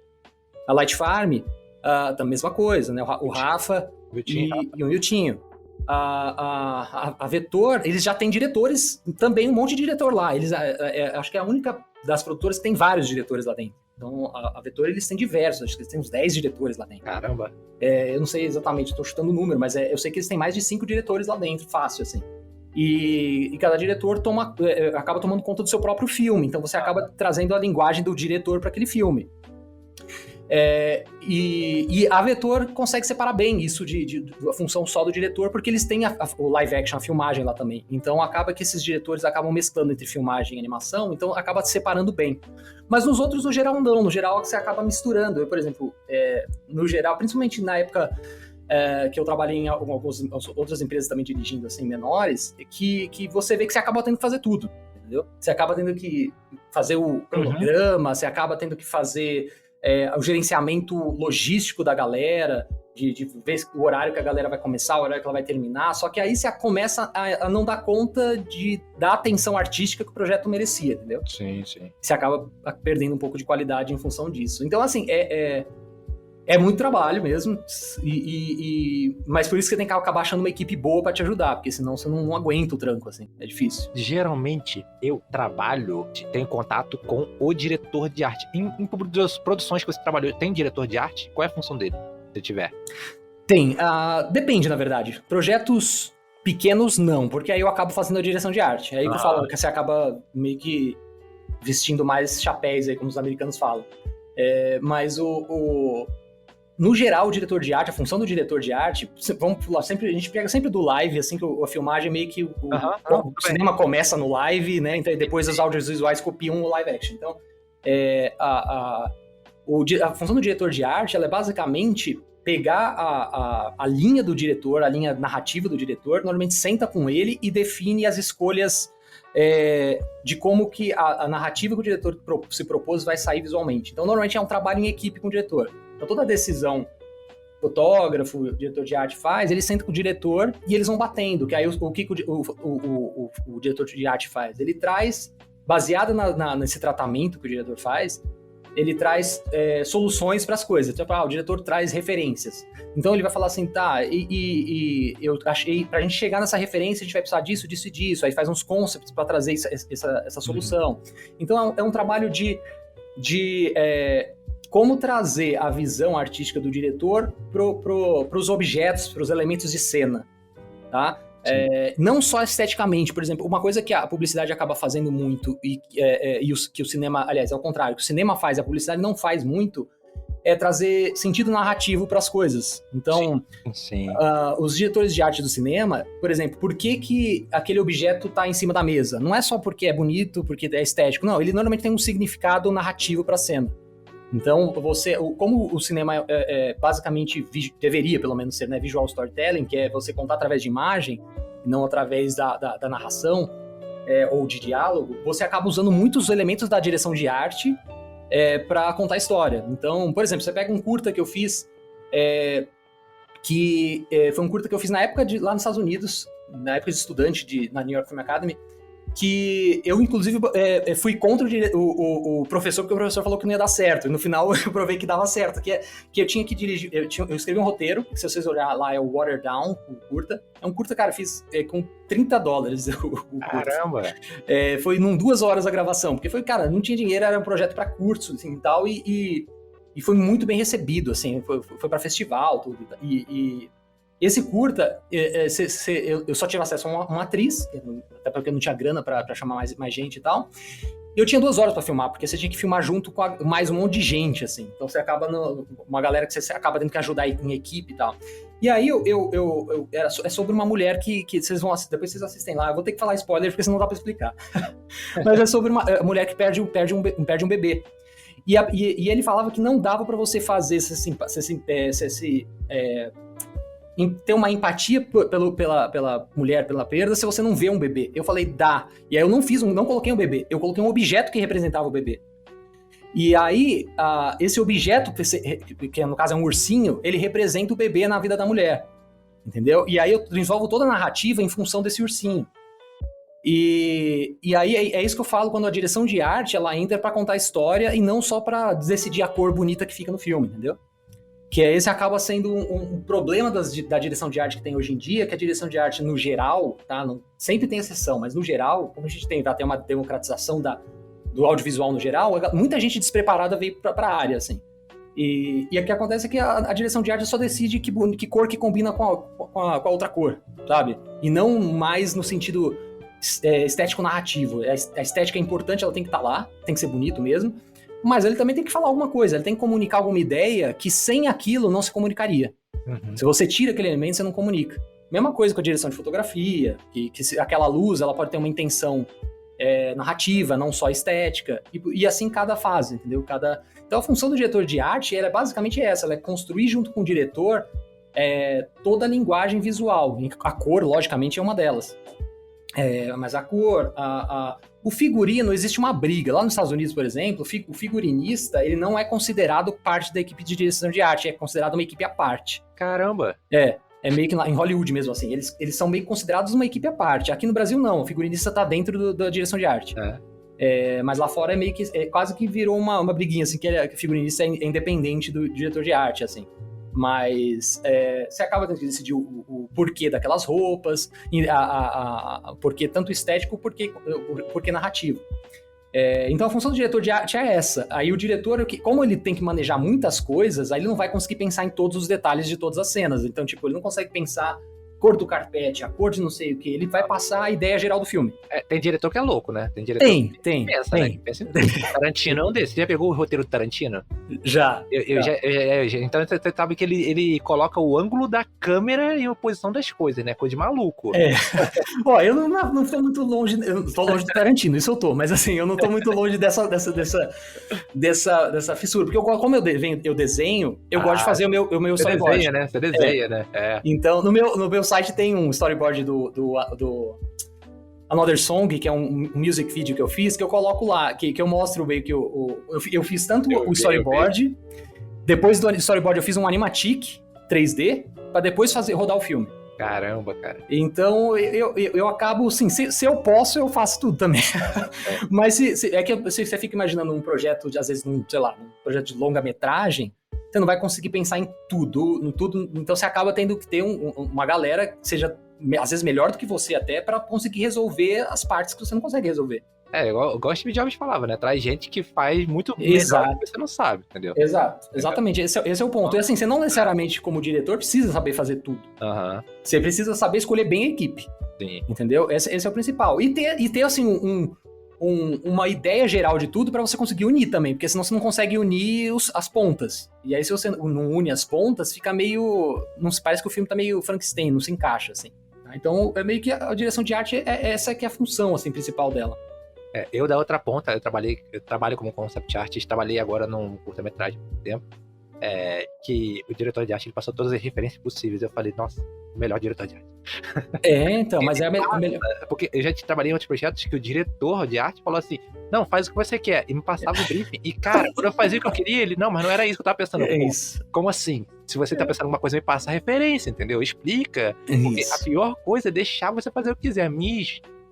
A Light Farm, a mesma coisa, né? O Rafa e o Miltinho. A Vetor, eles já têm diretores, também um monte de diretor lá. Eles, acho que é a única das produtoras que tem vários diretores lá dentro. Então, a Vetor, eles têm diversos, acho que eles têm uns 10 diretores lá dentro. Caramba! Eu não sei exatamente, estou chutando o número, mas eu sei que eles têm mais de 5 diretores lá dentro, fácil, assim. E cada diretor acaba tomando conta do seu próprio filme, então você acaba trazendo a linguagem do diretor para aquele filme. E a Vetor consegue separar bem isso da função só do diretor, porque eles têm o live action, a filmagem lá também. Então acaba que esses diretores acabam mesclando entre filmagem e animação, então acaba se separando bem. Mas nos outros, no geral, não. No geral, você acaba misturando. Eu, por exemplo, no geral, principalmente na época que eu trabalhei em algumas outras empresas também dirigindo, assim, menores, que você vê que você acaba tendo que fazer tudo, entendeu? Você acaba tendo que fazer o cronograma, você acaba tendo que fazer... o gerenciamento logístico da galera, de ver o horário que a galera vai começar, o horário que ela vai terminar, só que aí você começa a não dar conta da atenção artística que o projeto merecia, entendeu? Sim. Você acaba perdendo um pouco de qualidade em função disso. Então, assim, é muito trabalho mesmo, mas por isso que você tem que acabar achando uma equipe boa pra te ajudar, porque senão você não aguenta o tranco, assim, é difícil. Geralmente, eu tenho contato com o diretor de arte. Em produções que você trabalhou, tem diretor de arte? Qual é a função dele, se tiver? Tem, depende, na verdade. Projetos pequenos, não, porque aí eu acabo fazendo a direção de arte. Aí que eu falo que você acaba meio que vestindo mais chapéus aí, como os americanos falam. Mas no geral, o diretor de arte, a função do diretor de arte, vamos pular sempre, a gente pega sempre do live, assim, que a filmagem meio que o cinema começa no live, né? Então depois os audiovisuais copiam o live action. Então, a função do diretor de arte, ela é basicamente pegar a linha do diretor, a linha narrativa do diretor, normalmente senta com ele e define as escolhas de como que a narrativa que o diretor se propôs vai sair visualmente. Então, normalmente é um trabalho em equipe com o diretor. Então, toda a decisão fotógrafo, o diretor de arte faz, ele senta com o diretor e eles vão batendo, que aí o que o diretor de arte faz? Ele traz, baseado nesse tratamento que o diretor faz, ele traz soluções para as coisas. Então, o diretor traz referências. Então, ele vai falar assim, tá, eu achei, pra gente chegar nessa referência, a gente vai precisar disso, disso e disso. Aí faz uns concepts para trazer essa solução. Então, é um trabalho de como trazer a visão artística do diretor para os objetos, para os elementos de cena, tá? Não só esteticamente, por exemplo, uma coisa que a publicidade acaba fazendo muito e que o cinema, aliás, ao contrário, que o cinema faz e a publicidade não faz muito, é trazer sentido narrativo para as coisas. Então, os diretores de arte do cinema, por exemplo, por que aquele objeto está em cima da mesa? Não é só porque é bonito, porque é estético, não, ele normalmente tem um significado narrativo para a cena. Então, como o cinema basicamente deveria, pelo menos, ser, né, visual storytelling, que é você contar através de imagem, não através da narração ou de diálogo, você acaba usando muitos elementos da direção de arte para contar a história. Então, por exemplo, você pega um curta que eu fiz, que foi um curta que eu fiz na época lá nos Estados Unidos, na época de estudante na New York Film Academy, que eu, inclusive, fui contra o professor, porque o professor falou que não ia dar certo. E no final eu provei que dava certo. Que eu tinha que dirigir. Eu escrevi um roteiro, que se vocês olharem lá é o Water Down, o curta. É um curta, cara, fiz com $30 o curta. Caramba! Foi 2 horas a gravação, porque foi, cara, não tinha dinheiro, era um projeto pra curso, assim, e tal, e foi muito bem recebido, assim, foi pra festival, tudo, e esse curta, eu só tive acesso a uma atriz, até porque eu não tinha grana pra chamar mais gente e tal, e eu tinha 2 horas pra filmar, porque você tinha que filmar junto com mais um monte de gente, assim, então você acaba, uma galera que você acaba tendo que ajudar em equipe e tal. E aí é sobre uma mulher que vocês vão assistir, depois vocês assistem lá, eu vou ter que falar spoiler, porque senão não dá pra explicar. Mas é sobre uma mulher que perde um bebê. E ele falava que não dava pra você fazer ter uma empatia pela mulher, pela perda, se você não vê um bebê. Eu falei, dá. E aí eu não coloquei um bebê, eu coloquei um objeto que representava o bebê. E aí, esse objeto, que no caso é um ursinho, ele representa o bebê na vida da mulher. Entendeu? E aí eu desenvolvo toda a narrativa em função desse ursinho. E aí é isso que eu falo quando a direção de arte, ela entra pra contar a história e não só pra decidir a cor bonita que fica no filme, entendeu? Que esse acaba sendo um problema da direção de arte que tem hoje em dia, que a direção de arte no geral, tá? Sempre tem exceção, mas no geral, como a gente tem uma democratização do audiovisual no geral, muita gente despreparada veio pra área, assim. E o que acontece é que a direção de arte só decide que cor que combina com a outra cor, sabe? E não mais no sentido estético-narrativo. A estética é importante, ela tem que estar lá, tem que ser bonito mesmo, mas ele também tem que falar alguma coisa, ele tem que comunicar alguma ideia que sem aquilo não se comunicaria. Uhum. Se você tira aquele elemento, você não comunica. Mesma coisa com a direção de fotografia, que aquela luz ela pode ter uma intenção narrativa, não só estética, e assim cada fase, entendeu? Então a função do diretor de arte ela é basicamente essa, ela é construir junto com o diretor toda a linguagem visual. A cor, logicamente, é uma delas. Mas a cor, o figurino, existe uma briga. Lá nos Estados Unidos, por exemplo, o figurinista, ele não é considerado parte da equipe de direção de arte, é considerado uma equipe à parte. Caramba! É meio que em Hollywood mesmo, assim. Eles são meio considerados uma equipe à parte. Aqui no Brasil, não. O figurinista tá dentro da direção de arte. Mas lá fora quase que virou uma briguinha, assim, que o figurinista é independente do diretor de arte, assim. Mas você acaba tendo que decidir o porquê daquelas roupas, o porquê tanto estético, o porquê narrativo. Então a função do diretor de arte é essa. Aí o diretor, como ele tem que manejar muitas coisas, aí ele não vai conseguir pensar em todos os detalhes de todas as cenas. Então, tipo, ele não consegue pensar cor do carpete, a cor de não sei o que. Ele vai passar a ideia geral do filme. Tem diretor que é louco, né? Tem diretor tem. Pensa, né? Pensa Tarantino é um desses. Você já pegou o roteiro do Tarantino? Já. Então você sabe que ele coloca o ângulo da câmera e a posição das coisas, né? Coisa de maluco. Ó, eu não tô muito longe. Eu tô longe do Tarantino, isso eu tô. Mas assim, eu não tô muito longe dessa fissura. Porque como eu desenho, eu gosto de fazer o meu storyboard. Desenha, né? Você desenha, né? Então, no meu site tem um storyboard do Another Song, que é um music video que eu fiz, que eu coloco lá, que eu mostro meio que eu fiz tanto o storyboard, depois do storyboard eu fiz um animatic 3D, pra depois rodar o filme. Caramba, cara. Então, eu acabo, assim, se eu posso, eu faço tudo também. Mas é que você fica imaginando um projeto, às vezes, um projeto de longa-metragem, você não vai conseguir pensar em tudo, então você acaba tendo que ter uma galera que seja, às vezes, melhor do que você até, pra conseguir resolver as partes que você não consegue resolver. Igual o Steve Jobs falava, né? Traz gente que faz muito melhor do que você não sabe, entendeu? Exatamente, esse é o ponto. E assim, você não necessariamente, como diretor, precisa saber fazer tudo. Você precisa saber escolher bem a equipe. Sim. Entendeu? Esse é o principal. E ter assim, uma ideia geral de tudo pra você conseguir unir também, porque senão você não consegue unir as pontas. E aí, se você não une as pontas, fica meio... Parece que o filme tá meio Frankenstein, não se encaixa, assim. Então, é meio que a direção de arte, essa que é a função, assim, principal dela. Eu, da outra ponta, eu trabalho como concept artist, trabalhei agora num curta-metragem há muito tempo, que o diretor de arte ele passou todas as referências possíveis. Eu falei, nossa, o melhor diretor de arte. Então, mas é a melhor. Porque eu já trabalhei em outros projetos que o diretor de arte falou assim, não, faz o que você quer, e me passava o briefing, e cara, quando eu fazia o que eu queria, ele, não, mas não era isso que eu tava pensando. Isso. Como assim? Se você tá pensando em alguma coisa, me passa a referência, entendeu? Explica. Porque a pior coisa é deixar você fazer o que quiser.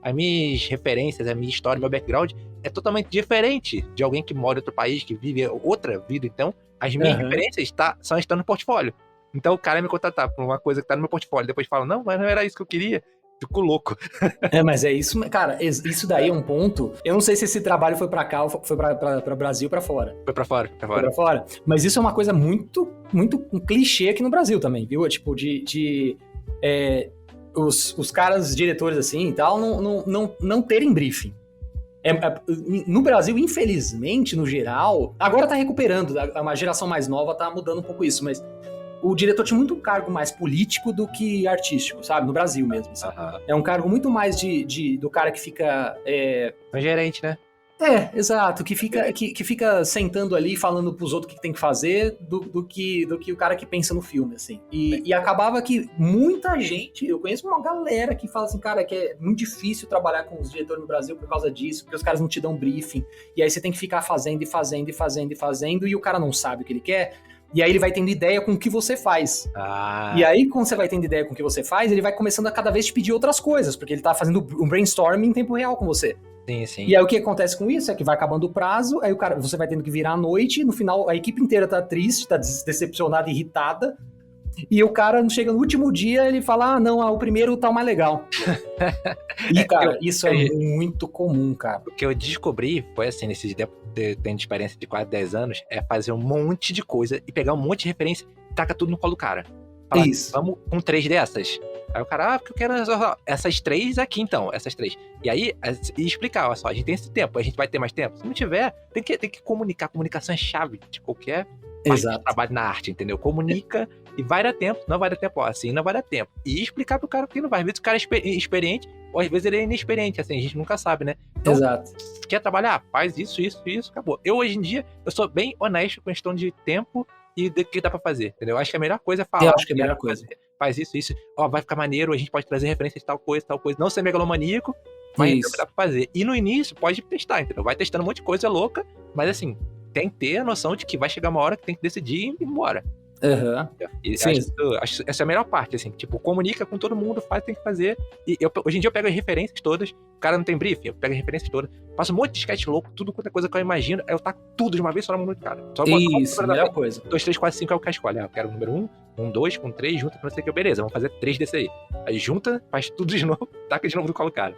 as minhas referências, a minha história, meu background é totalmente diferente de alguém que mora em outro país, que vive outra vida. Então, as minhas referências são estando no portfólio. Então, o cara me contratar por uma coisa que tá no meu portfólio, depois fala, não, mas não era isso que eu queria. Fico louco. Mas é isso, cara, isso daí é um ponto. Eu não sei se esse trabalho foi pra cá ou foi pra Brasil ou pra fora. Foi pra fora. Foi pra fora. Mas isso é uma coisa muito, muito um clichê aqui no Brasil também, viu? Tipo, os caras, diretores assim e tal, não terem briefing. No Brasil, infelizmente, no geral, agora tá recuperando, uma geração mais nova tá mudando um pouco isso, mas o diretor tinha muito um cargo mais político do que artístico, sabe? No Brasil mesmo, sabe? É um cargo muito mais do cara que fica... Um gerente, né? Exato, que fica sentando ali falando pros outros o que tem que fazer do que o cara que pensa no filme, assim. E acabava que muita gente, eu conheço uma galera que fala assim, cara, que é muito difícil trabalhar com os diretores no Brasil por causa disso, porque os caras não te dão briefing, e aí você tem que ficar fazendo e o cara não sabe o que ele quer, e aí ele vai tendo ideia com o que você faz. E aí, quando você vai tendo ideia com o que você faz, ele vai começando a cada vez te pedir outras coisas, porque ele tá fazendo um brainstorming em tempo real com você. Sim. E aí o que acontece com isso é que vai acabando o prazo, aí você vai tendo que virar à noite, no final a equipe inteira tá triste, tá decepcionada, irritada, e o cara chega no último dia, ele fala, não, o primeiro tá o mais legal. E, cara, isso é muito comum, cara. O que eu descobri foi assim, nesses tendo experiência de quase 10 anos, é fazer um monte de coisa e pegar um monte de referência e taca tudo no colo do cara. Falar, isso. Vamos com 3 dessas. Aí o cara, porque eu quero essas 3 aqui então, essas 3. E aí, explicar, olha só, a gente tem esse tempo, a gente vai ter mais tempo. Se não tiver, tem que comunicar. Comunicação é chave de qualquer trabalho na arte, entendeu? Comunica e vai dar tempo, não vai dar tempo, assim não vai dar tempo. E explicar pro cara que não vai. Às vezes o cara é experiente, ou às vezes ele é inexperiente, assim, a gente nunca sabe, né? Então, exato. Quer trabalhar? Faz isso, acabou. Eu, hoje em dia, eu sou bem honesto com questão de tempo e do que dá pra fazer, entendeu? Acho que a melhor coisa é falar. Eu acho que é a melhor coisa. Faz isso, vai ficar maneiro, a gente pode trazer referências de tal coisa. Não ser megalomaníaco, mas dá pra fazer. E no início, pode testar, entendeu? Vai testando um monte de coisa louca, mas assim, tem que ter a noção de que vai chegar uma hora que tem que decidir e ir embora. E acho essa é a melhor parte, assim, tipo, comunica com todo mundo, tem que fazer. E hoje em dia eu pego as referências todas, o cara não tem briefing, eu pego as referências todas, faço um monte de sketch louco, tudo quanto é coisa que eu imagino, aí eu taco tudo de uma vez só na mão do cara. Só isso, a melhor coisa. 2, 3, 4, 5 é o que escolhe. Eu quero o número 1, 2, com 3, junta, não sei o que, beleza, vamos fazer 3 desse aí. Aí junta, faz tudo de novo, taca de novo do colo do cara.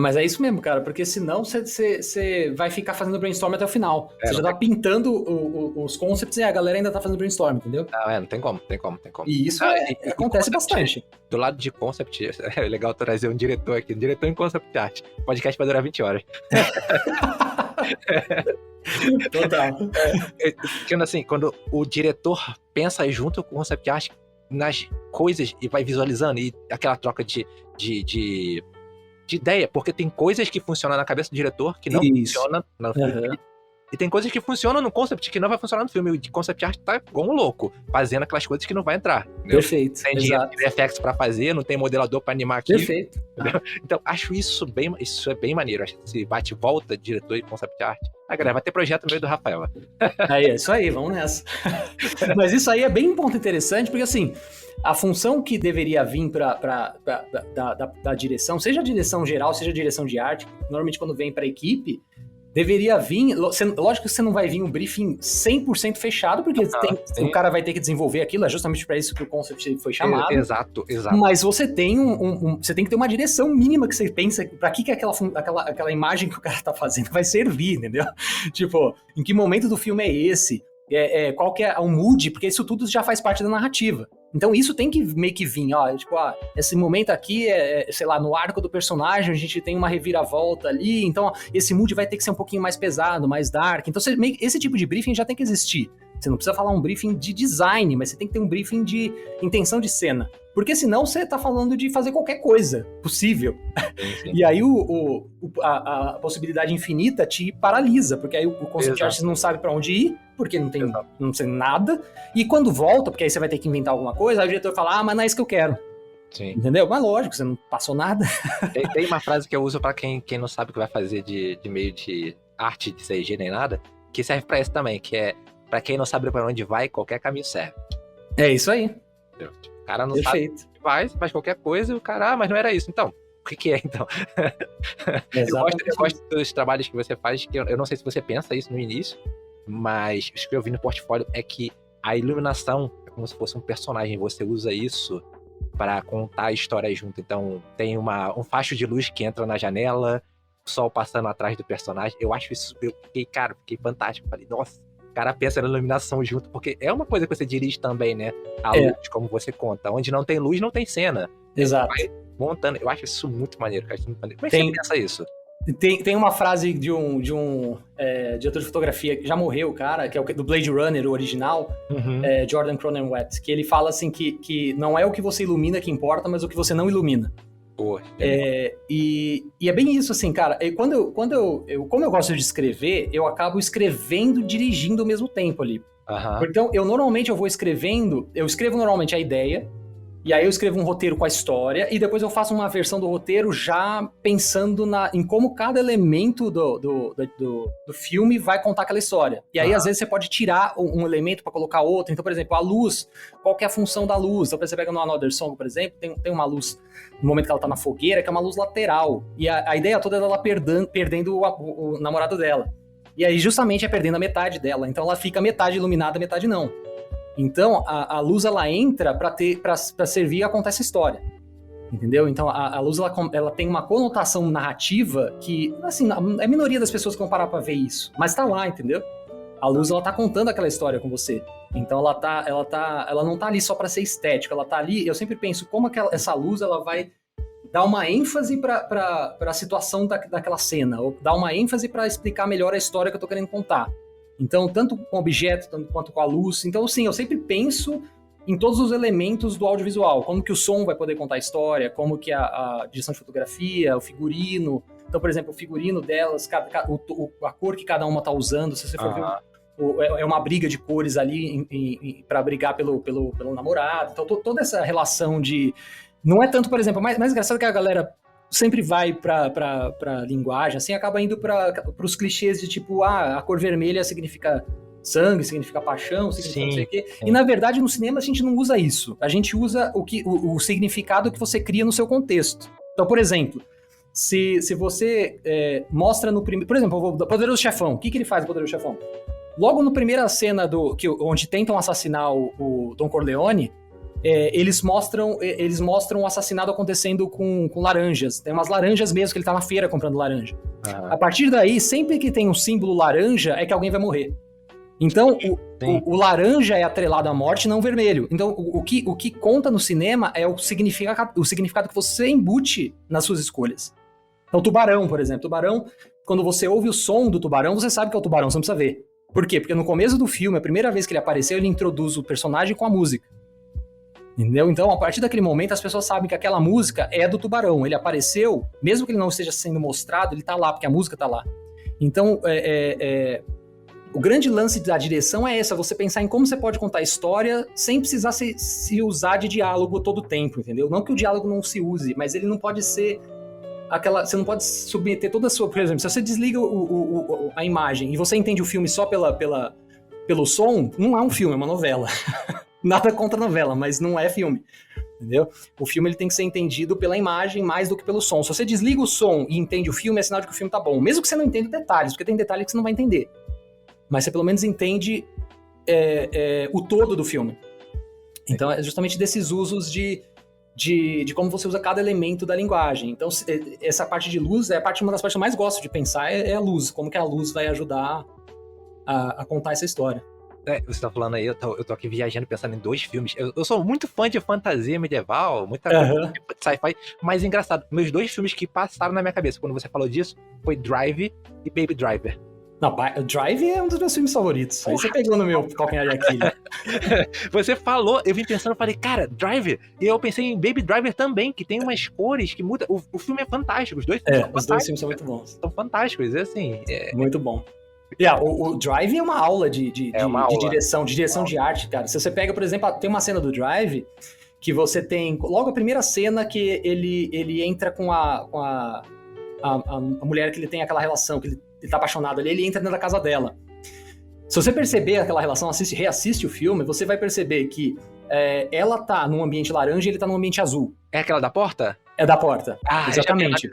Mas é isso mesmo, cara, porque senão você vai ficar fazendo brainstorm até o final. Você já tá pintando os concepts e a galera ainda tá fazendo brainstorm, entendeu? Não tem como. E isso acontece bastante. Do lado de concept, é legal trazer um diretor aqui, um diretor em concept art. O podcast vai durar 20 horas. Total. Assim, quando o diretor pensa junto com o concept art nas coisas e vai visualizando, e aquela troca de ideia, porque tem coisas que funcionam na cabeça do diretor que não funcionam no filme. E tem coisas que funcionam no concept que não vai funcionar no filme. O de concept art tá igual um louco, fazendo aquelas coisas que não vai entrar. Entendeu? Perfeito. Tem dinheiro de VFX pra fazer, não tem modelador pra animar aqui. Perfeito. Então, acho isso é bem maneiro. Acho que esse bate-volta, diretor e concept art. Galera, vai ter projeto no meio do Rafael. É isso aí, vamos nessa. Mas isso aí é bem um ponto interessante, porque assim, a função que deveria vir da direção, seja a direção geral, seja a direção de arte, normalmente quando vem pra equipe, deveria vir, lógico que você não vai vir um briefing 100% fechado, porque o cara vai ter que desenvolver aquilo, é justamente para isso que o concept foi chamado. Exato. Mas você tem você tem que ter uma direção mínima que você pensa, para que aquela imagem que o cara tá fazendo vai servir, entendeu? Tipo, em que momento do filme é esse? Qual que é o mood? Porque isso tudo já faz parte da narrativa. Então isso tem que meio que vir, esse momento aqui sei lá, no arco do personagem, a gente tem uma reviravolta ali, então esse mood vai ter que ser um pouquinho mais pesado, mais dark. Então esse tipo de briefing já tem que existir. Você não precisa falar um briefing de design, mas você tem que ter um briefing de intenção de cena. Porque senão você tá falando de fazer qualquer coisa possível. Sim. E aí a possibilidade infinita te paralisa, porque aí o concept artist não sabe pra onde ir, porque não tem nada. E quando volta, porque aí você vai ter que inventar alguma coisa, aí o diretor fala, mas não é isso que eu quero. Sim. Entendeu? Mas lógico, você não passou nada. Tem uma frase que eu uso pra quem não sabe o que vai fazer de meio de arte, de CG nem nada, que serve pra isso também, que é pra quem não sabe pra onde vai, qualquer caminho serve. É isso aí. Entendeu? O cara não sabe o que faz qualquer coisa e o cara, mas não era isso. Então, O que é, então? Exatamente. Eu gosto dos trabalhos que você faz, que eu não sei se você pensa isso no início, mas o que eu vi no portfólio é que a iluminação é como se fosse um personagem, você usa isso para contar a história junto. Então, tem um facho de luz que entra na janela, o sol passando atrás do personagem. Eu acho isso, fiquei fantástico. Falei, nossa, o cara pensa na iluminação junto, porque é uma coisa que você dirige também, né? A luz, como você conta. Onde não tem luz, não tem cena. Exato. Vai montando. Eu acho isso muito maneiro, cara. Como é que você pensa isso? Tem uma frase de um diretor de fotografia que já morreu, cara, que é do Blade Runner, o original, Jordan Cronenweth, que ele fala assim que não é o que você ilumina que importa, mas o que você não ilumina. Pô, e é bem isso, assim, cara. Como eu gosto de escrever, eu acabo escrevendo e dirigindo ao mesmo tempo ali. Então, eu vou escrevendo, eu escrevo normalmente a ideia, e aí eu escrevo um roteiro com a história, e depois eu faço uma versão do roteiro já pensando em como cada elemento do filme vai contar aquela história. E aí, às vezes, você pode tirar um elemento para colocar outro. Então, por exemplo, a luz, qual que é a função da luz? Então, você pega no Another Song, por exemplo, tem uma luz, no momento que ela tá na fogueira, que é uma luz lateral. E a ideia toda é ela perdendo o namorado dela. E aí, justamente, é perdendo a metade dela. Então, ela fica metade iluminada, metade não. Então, a luz, ela entra para servir a contar essa história, entendeu? Então, a luz, ela tem uma conotação narrativa que, assim, é a minoria das pessoas que vão parar pra ver isso, mas tá lá, entendeu? A luz, ela tá contando aquela história com você. Então, ela não tá ali só pra ser estética, ela tá ali, eu sempre penso como essa luz, ela vai dar uma ênfase pra situação daquela cena, ou dar uma ênfase pra explicar melhor a história que eu tô querendo contar. Então, tanto com o objeto, tanto quanto com a luz. Então, sim, eu sempre penso em todos os elementos do audiovisual. Como que o som vai poder contar a história, como que a direção de fotografia, o figurino. Então, por exemplo, o figurino delas, a cor que cada uma tá usando, se você for ver, é uma briga de cores ali para brigar pelo namorado. Então, toda essa relação de... Não é tanto, por exemplo, mais engraçado que a galera sempre vai pra linguagem, assim, acaba indo pros clichês de tipo, a cor vermelha significa sangue, significa paixão, significa não sei o quê. E, na verdade, no cinema a gente não usa isso. A gente usa o significado que você cria no seu contexto. Então, por exemplo, se você mostra no primeiro... Por exemplo, o Poderoso Chefão. O que ele faz no Poderoso Chefão? Logo na primeira cena onde tentam assassinar o Don Corleone, eles mostram o assassinato acontecendo com laranjas. Tem umas laranjas mesmo, que ele tá na feira comprando laranja. A partir daí, sempre que tem um símbolo laranja, é que alguém vai morrer. Então, o laranja é atrelado à morte, não o vermelho. Então, o que conta no cinema é o significado que você embute nas suas escolhas. Então, tubarão, por exemplo. Tubarão, quando você ouve o som do tubarão, você sabe que é o tubarão, você não precisa ver. Por quê? Porque no começo do filme, a primeira vez que ele apareceu, ele introduz o personagem com a música. Entendeu? Então, a partir daquele momento, as pessoas sabem que aquela música é do tubarão. Ele apareceu, mesmo que ele não esteja sendo mostrado, ele tá lá, porque a música tá lá. Então, o grande lance da direção é essa, você pensar em como você pode contar a história sem precisar se usar de diálogo todo o tempo, entendeu? Não que o diálogo não se use, mas ele não pode ser você não pode submeter toda a sua... Por exemplo, se você desliga a imagem e você entende o filme só pelo som, não é um filme, é uma novela. Nada contra a novela, mas não é filme, entendeu? O filme ele tem que ser entendido pela imagem mais do que pelo som. Se você desliga o som e entende o filme, é sinal de que o filme tá bom. Mesmo que você não entenda detalhes, porque tem detalhes que você não vai entender. Mas você pelo menos entende o todo do filme. Então é justamente desses usos de como você usa cada elemento da linguagem. Então essa parte de luz é uma das partes que eu mais gosto de pensar, é a luz. Como que a luz vai ajudar a contar essa história. Você tá falando aí, eu tô aqui viajando pensando em 2 filmes. Eu sou muito fã de fantasia medieval, muita coisa de sci-fi, mas engraçado, meus 2 filmes que passaram na minha cabeça quando você falou disso foi Drive e Baby Driver. Não, Drive é um dos meus filmes favoritos. Aí você pegou no meu calcanhar de Aquiles. Você falou, eu vim pensando, eu falei, cara, Drive, e eu pensei em Baby Driver também, que tem umas cores que mudam. O filme é fantástico, os 2 filmes são fantásticos. Os 2 filmes são muito bons. São fantásticos, assim. Muito bom. O Drive é uma aula de direção de arte, cara. Se você pega, por exemplo, tem uma cena do Drive que você tem... Logo a primeira cena que ele entra com a mulher que ele tem aquela relação, que ele tá apaixonado ali, ele entra dentro da casa dela. Se você perceber aquela relação, reassiste o filme, você vai perceber que ela tá num ambiente laranja e ele tá num ambiente azul. É aquela da porta? É da porta. Ah, exatamente.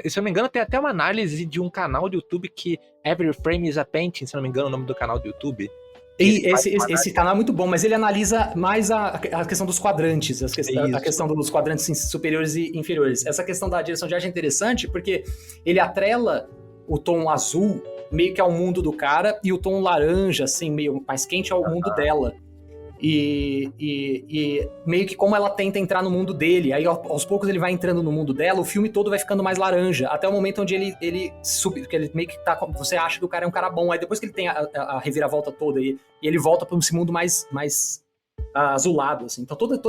Se eu não me engano, tem até uma análise de um canal do YouTube que Every Frame is a Painting, se não me engano, o nome do canal do YouTube. E esse canal é muito bom, mas ele analisa mais a questão dos quadrantes, a questão dos quadrantes superiores e inferiores. Essa questão da direção de arte é interessante porque ele atrela o tom azul meio que ao mundo do cara e o tom laranja, assim, meio mais quente ao mundo dela. E meio que como ela tenta entrar no mundo dele, aí aos poucos ele vai entrando no mundo dela, o filme todo vai ficando mais laranja, até o momento onde ele sube, porque ele meio que tá, você acha que o cara é um cara bom, aí depois que ele tem a reviravolta toda e ele volta para esse mundo mais azulado, assim. Então toda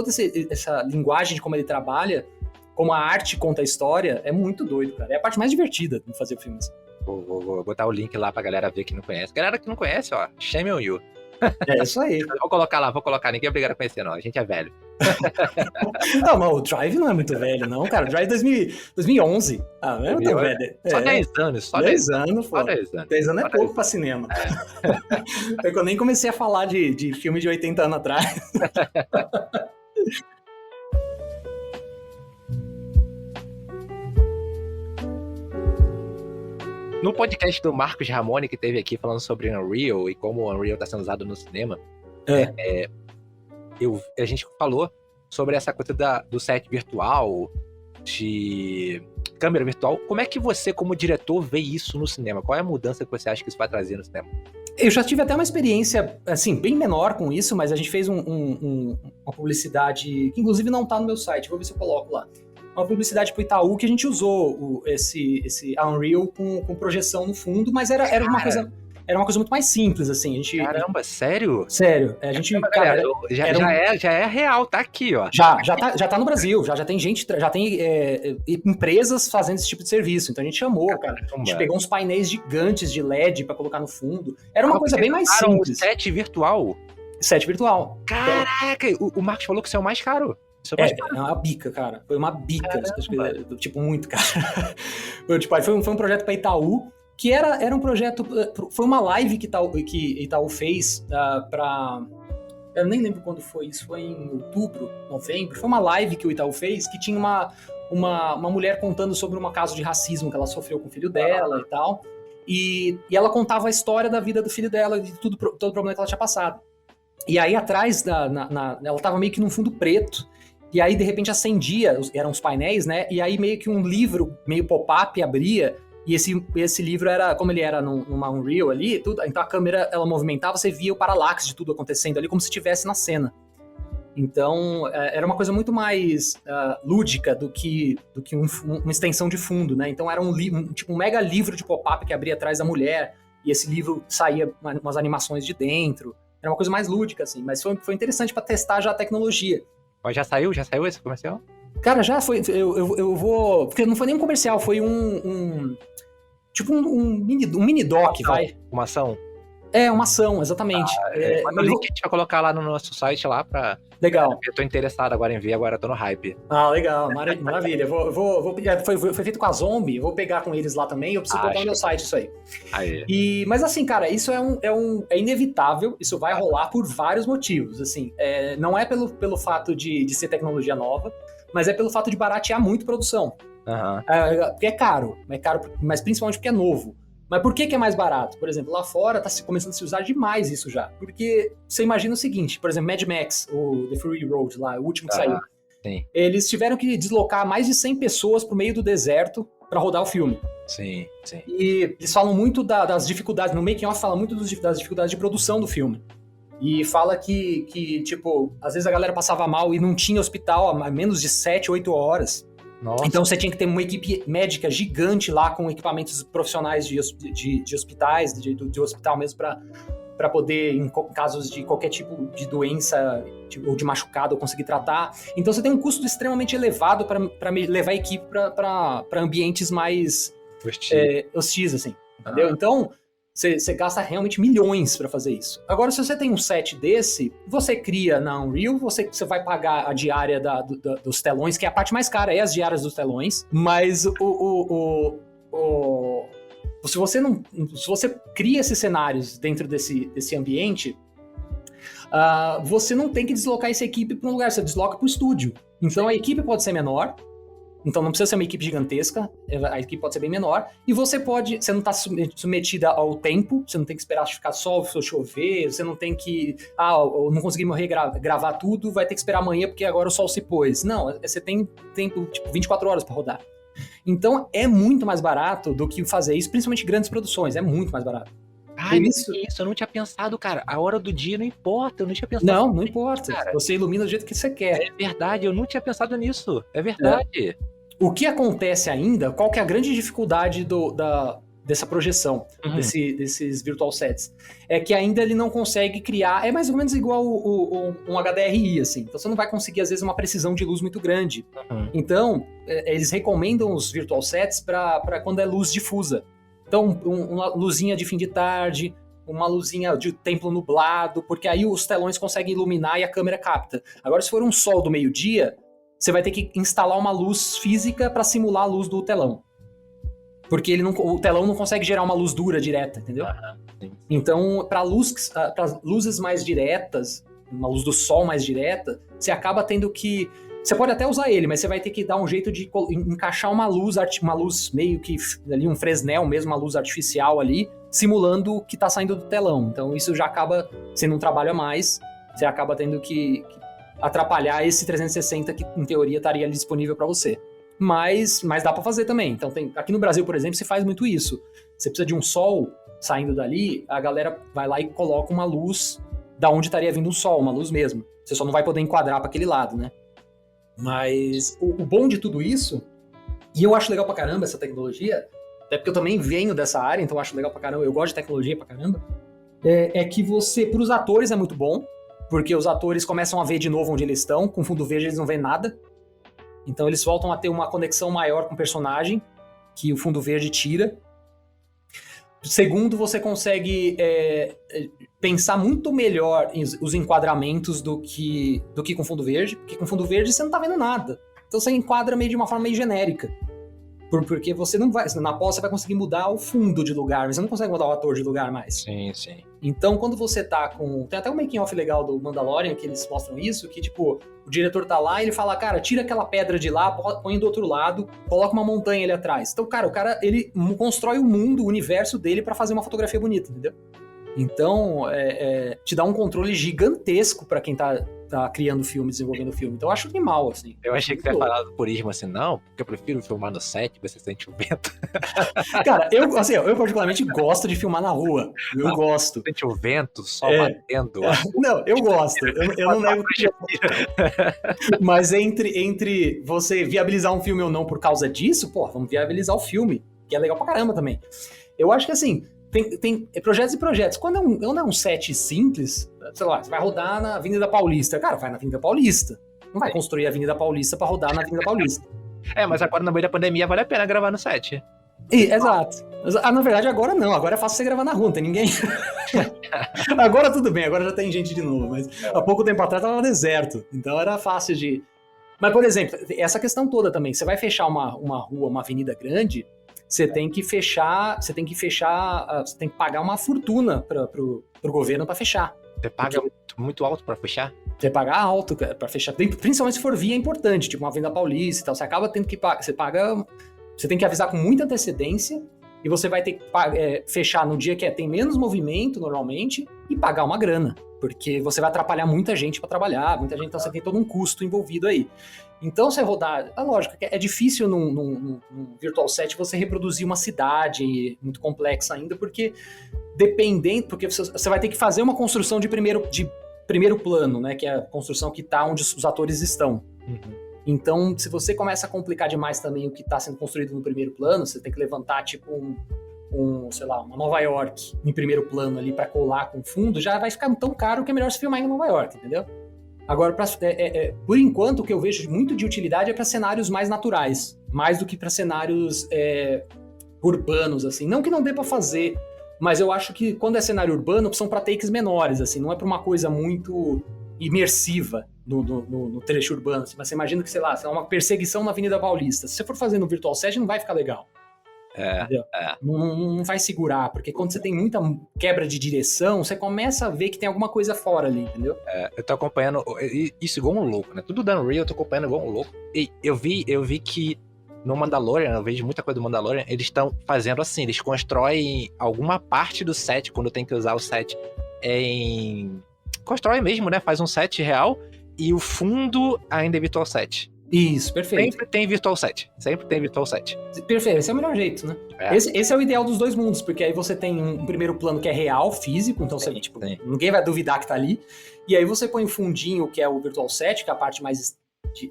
essa linguagem de como ele trabalha, como a arte conta a história, é muito doido, cara. É a parte mais divertida de fazer filmes. Vou botar o link lá pra galera ver que não conhece. Galera que não conhece, ó, shame on you. É isso aí. Vou colocar, ninguém é obrigado a conhecer, não. A gente é velho. Não, mas o Drive não é muito velho, não, cara. O Drive é 2011. Ah, não é muito velho. Só 10 anos, só 10 anos, pô. Só 10 anos. 10 anos é pouco pra cinema. É que eu nem comecei a falar de filme de 80 anos atrás. No podcast do Marcos Ramone, que teve aqui falando sobre Unreal e como o Unreal está sendo usado no cinema, a gente falou sobre essa coisa do set virtual, de câmera virtual. Como é que você, como diretor, vê isso no cinema? Qual é a mudança que você acha que isso vai trazer no cinema? Eu já tive até uma experiência, assim, bem menor com isso, mas a gente fez uma publicidade, que inclusive não tá no meu site, vou ver se eu coloco lá. Uma publicidade pro Itaú que a gente usou esse Unreal com projeção no fundo, mas era uma coisa muito mais simples, assim. A gente, Caramba, sério? Sério. A gente, cara, já é real, tá aqui, ó. Já tá no Brasil, já tem gente, já tem empresas fazendo esse tipo de serviço. Então a gente chamou, cara. A gente pegou uns painéis gigantes de LED pra colocar no fundo. Era uma coisa bem mais simples. Set virtual? Set virtual. Caraca, o Marcos falou que isso é o mais caro. É uma bica, cara. Foi uma bica. Tipo, muito caro. Foi um projeto pra Itaú, que era um projeto... Foi uma live que Itaú fez pra... Eu nem lembro quando foi isso. Foi em outubro, novembro. Foi uma live que o Itaú fez, que tinha uma mulher contando sobre um caso de racismo que ela sofreu com o filho dela e tal. E ela contava a história da vida do filho dela e de todo o problema que ela tinha passado. E aí atrás, ela tava meio que num fundo preto. E aí, de repente, acendia, eram os painéis, né? E aí, meio que um livro, meio pop-up, abria. E esse livro era, como ele era numa Unreal ali, tudo, então a câmera, ela movimentava, você via o paralaxe de tudo acontecendo ali, como se estivesse na cena. Então, era uma coisa muito mais lúdica do que uma extensão de fundo, né? Então, era um mega livro de pop-up que abria atrás da mulher. E esse livro saía umas animações de dentro. Era uma coisa mais lúdica, assim. Mas foi interessante para testar já a tecnologia. Mas já saiu esse comercial? Cara, já foi. Eu vou. Porque não foi nem um comercial, foi tipo um mini doc, vai. Uma ação? É, uma ação, exatamente. Manda o link, a gente vai colocar lá no nosso site lá pra... Legal. Eu tô interessado agora em ver, agora eu tô no hype. Ah, legal, maravilha. Vou pegar, foi feito com a Zombie, eu vou pegar com eles lá também, eu preciso botar no meu site isso aí. Mas assim, cara, isso é inevitável, isso vai rolar por vários motivos, assim. Não é pelo fato de ser tecnologia nova, mas é pelo fato de baratear muito produção. Porque é caro, mas principalmente porque é novo. Mas por que é mais barato? Por exemplo, lá fora tá começando a se usar demais isso já. Porque você imagina o seguinte, por exemplo, Mad Max, o The Fury Road lá, o último que saiu. Sim. Eles tiveram que deslocar mais de 100 pessoas pro meio do deserto pra rodar o filme. Sim, sim. E eles falam muito das dificuldades, no making of fala muito das dificuldades de produção do filme. E fala que, tipo, às vezes a galera passava mal e não tinha hospital há menos de 7, 8 horas. Nossa. Então você tinha que ter uma equipe médica gigante lá com equipamentos profissionais de hospitais, de hospital mesmo, para poder, em casos de qualquer tipo de doença ou de machucado, conseguir tratar. Então você tem um custo extremamente elevado para levar a equipe para ambientes mais hostis, assim, entendeu? Então você gasta realmente milhões para fazer isso. Agora, se você tem um set desse, você cria na Unreal, você vai pagar a diária dos telões, que é a parte mais cara, as diárias dos telões, mas se você cria esses cenários dentro desse ambiente, você não tem que deslocar essa equipe para um lugar, você desloca para o estúdio. Então a equipe pode ser menor, Então não precisa ser uma equipe gigantesca, a equipe pode ser bem menor, e você não está submetida ao tempo, você não tem que esperar ficar sol, chover, você não tem que, eu não consegui gravar tudo, vai ter que esperar amanhã porque agora o sol se pôs. Não, você tem tempo, tipo, 24 horas para rodar. Então é muito mais barato do que fazer isso, principalmente grandes produções, é muito mais barato. Isso eu não tinha pensado, cara. A hora do dia não importa, eu não tinha pensado. Não importa. Cara. Você ilumina do jeito que você quer. É verdade, eu não tinha pensado nisso. É verdade. O que acontece ainda, qual que é a grande dificuldade dessa projeção, desses virtual sets? É que ainda ele não consegue criar, é mais ou menos igual um HDRI, assim. Então você não vai conseguir, às vezes, uma precisão de luz muito grande. Então, eles recomendam os virtual sets para quando é luz difusa. Então, uma luzinha de fim de tarde, uma luzinha de templo nublado, porque aí os telões conseguem iluminar e a câmera capta. Agora, se for um sol do meio-dia, você vai ter que instalar uma luz física para simular a luz do telão. Porque o telão não consegue gerar uma luz dura direta, entendeu? Então, para luzes mais diretas, uma luz do sol mais direta, você acaba tendo que... Você pode até usar ele, mas você vai ter que dar um jeito de encaixar uma luz meio que ali, um Fresnel mesmo, uma luz artificial ali, simulando o que está saindo do telão. Então isso já acaba sendo um trabalho a mais, você acaba tendo que atrapalhar esse 360 que em teoria estaria ali disponível para você. Mas dá para fazer também. Então aqui no Brasil, por exemplo, se faz muito isso. Você precisa de um sol saindo dali, a galera vai lá e coloca uma luz da onde estaria vindo o sol, uma luz mesmo. Você só não vai poder enquadrar para aquele lado, né? Mas o bom de tudo isso, e eu acho legal pra caramba essa tecnologia, até porque eu também venho dessa área, então eu acho legal pra caramba, eu gosto de tecnologia pra caramba, é que pros atores é muito bom, porque os atores começam a ver de novo onde eles estão, com fundo verde eles não veem nada, então eles voltam a ter uma conexão maior com o personagem, que o fundo verde tira. Segundo, você consegue pensar muito melhor os enquadramentos do que com fundo verde, porque com fundo verde você não tá vendo nada. Então você enquadra meio de uma forma meio genérica. Porque você não vai... Na pós você vai conseguir mudar o fundo de lugar, mas você não consegue mudar o ator de lugar mais. Sim, sim. Então, quando você tá com... Tem até um making-off legal do Mandalorian, que eles mostram isso, que, tipo, o diretor tá lá e ele fala, cara, tira aquela pedra de lá, põe do outro lado, coloca uma montanha ali atrás. Então, cara, o cara, ele constrói o mundo, o universo dele pra fazer uma fotografia bonita, entendeu? Então, te dá um controle gigantesco pra quem tá criando filme, desenvolvendo filme. Então eu acho animal, assim. Eu achei que você ia falar do purismo assim, não, porque eu prefiro filmar no set, você sente o vento. Cara, eu particularmente gosto de filmar na rua. Eu gosto. Sente o vento, só batendo. Não, eu gosto. Eu não nego que... Mas entre você viabilizar um filme ou não por causa disso, pô, vamos viabilizar o filme, que é legal pra caramba também. Eu acho que assim, tem projetos e projetos. Quando é um set simples, sei lá, você vai rodar na Avenida Paulista. Cara, vai na Avenida Paulista. Não vai construir a Avenida Paulista pra rodar na Avenida Paulista. Mas agora no meio da pandemia vale a pena gravar no set. Exato. Na verdade, agora não. Agora é fácil você gravar na rua, não tem ninguém. Agora tudo bem, agora já tem gente de novo. Mas há pouco tempo atrás tava no então era fácil de... Mas, por exemplo, essa questão toda também. Você vai fechar uma rua, uma avenida grande... Você tem que pagar uma fortuna pro governo para fechar. Você paga muito alto para fechar? Você paga alto, cara, para fechar. Principalmente se for via importante, tipo uma Avenida Paulista e tal. Você acaba tendo que pagar. Você tem que avisar com muita antecedência e você vai ter que fechar no dia que tem menos movimento, normalmente, e pagar uma grana. Porque você vai atrapalhar muita gente para trabalhar, então você tem todo um custo envolvido aí. Então, você rodar... Lógico, é difícil num virtual set você reproduzir uma cidade muito complexa ainda, porque porque você vai ter que fazer uma construção de primeiro plano, né? Que é a construção que tá onde os atores estão. Então, se você começa a complicar demais também o que está sendo construído no primeiro plano, você tem que levantar, tipo, sei lá, uma Nova York em primeiro plano ali para colar com fundo, já vai ficar tão caro que é melhor se filmar em Nova York, entendeu? Agora, por enquanto, o que eu vejo muito de utilidade é para cenários mais naturais, mais do que para cenários urbanos, assim. Não que não dê para fazer, mas eu acho que quando é cenário urbano, são para takes menores, assim, não é para uma coisa muito imersiva no trecho urbano. Assim. Mas você imagina que, sei lá, uma perseguição na Avenida Paulista. Se você for fazer no Virtual Set, não vai ficar legal. Não vai segurar, porque quando você tem muita quebra de direção, você começa a ver que tem alguma coisa fora ali, entendeu? Eu tô acompanhando isso igual um louco, né? Tudo dando real, eu tô acompanhando igual um louco. E eu vi que no Mandalorian, eu vejo muita coisa do Mandalorian, eles estão fazendo assim, eles constroem alguma parte do set, quando tem que usar o set constrói mesmo, né? Faz um set real e o fundo ainda é virtual set. Isso, perfeito. Sempre tem virtual set. Perfeito, esse é o melhor jeito, né? Esse é o ideal dos dois mundos, porque aí você tem um primeiro plano que é real, físico, então você, tipo, ninguém vai duvidar que tá ali. E aí você põe o fundinho, que é o virtual set, que é a parte mais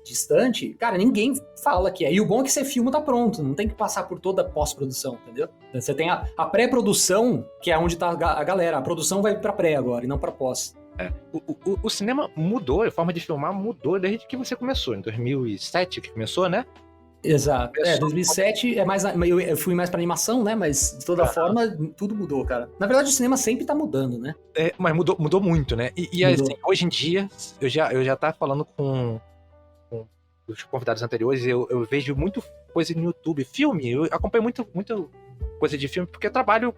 distante. Cara, ninguém fala que é. E o bom é que você filma, tá pronto, não tem que passar por toda a pós-produção, entendeu? Você tem a pré-produção, que é onde tá a galera. A produção vai pra pré agora, e não pra pós. O cinema mudou, a forma de filmar mudou desde que você começou, em 2007 que começou, né? Exato. 2007 é mais. Eu fui mais pra animação, né? Mas de toda forma, tudo mudou, cara. Na verdade, o cinema sempre tá mudando, né? Mas mudou muito, né? E assim, hoje em dia, eu já tava falando com os convidados anteriores, eu vejo muito coisa no YouTube, filme, eu acompanho muito coisa de filme, porque eu trabalho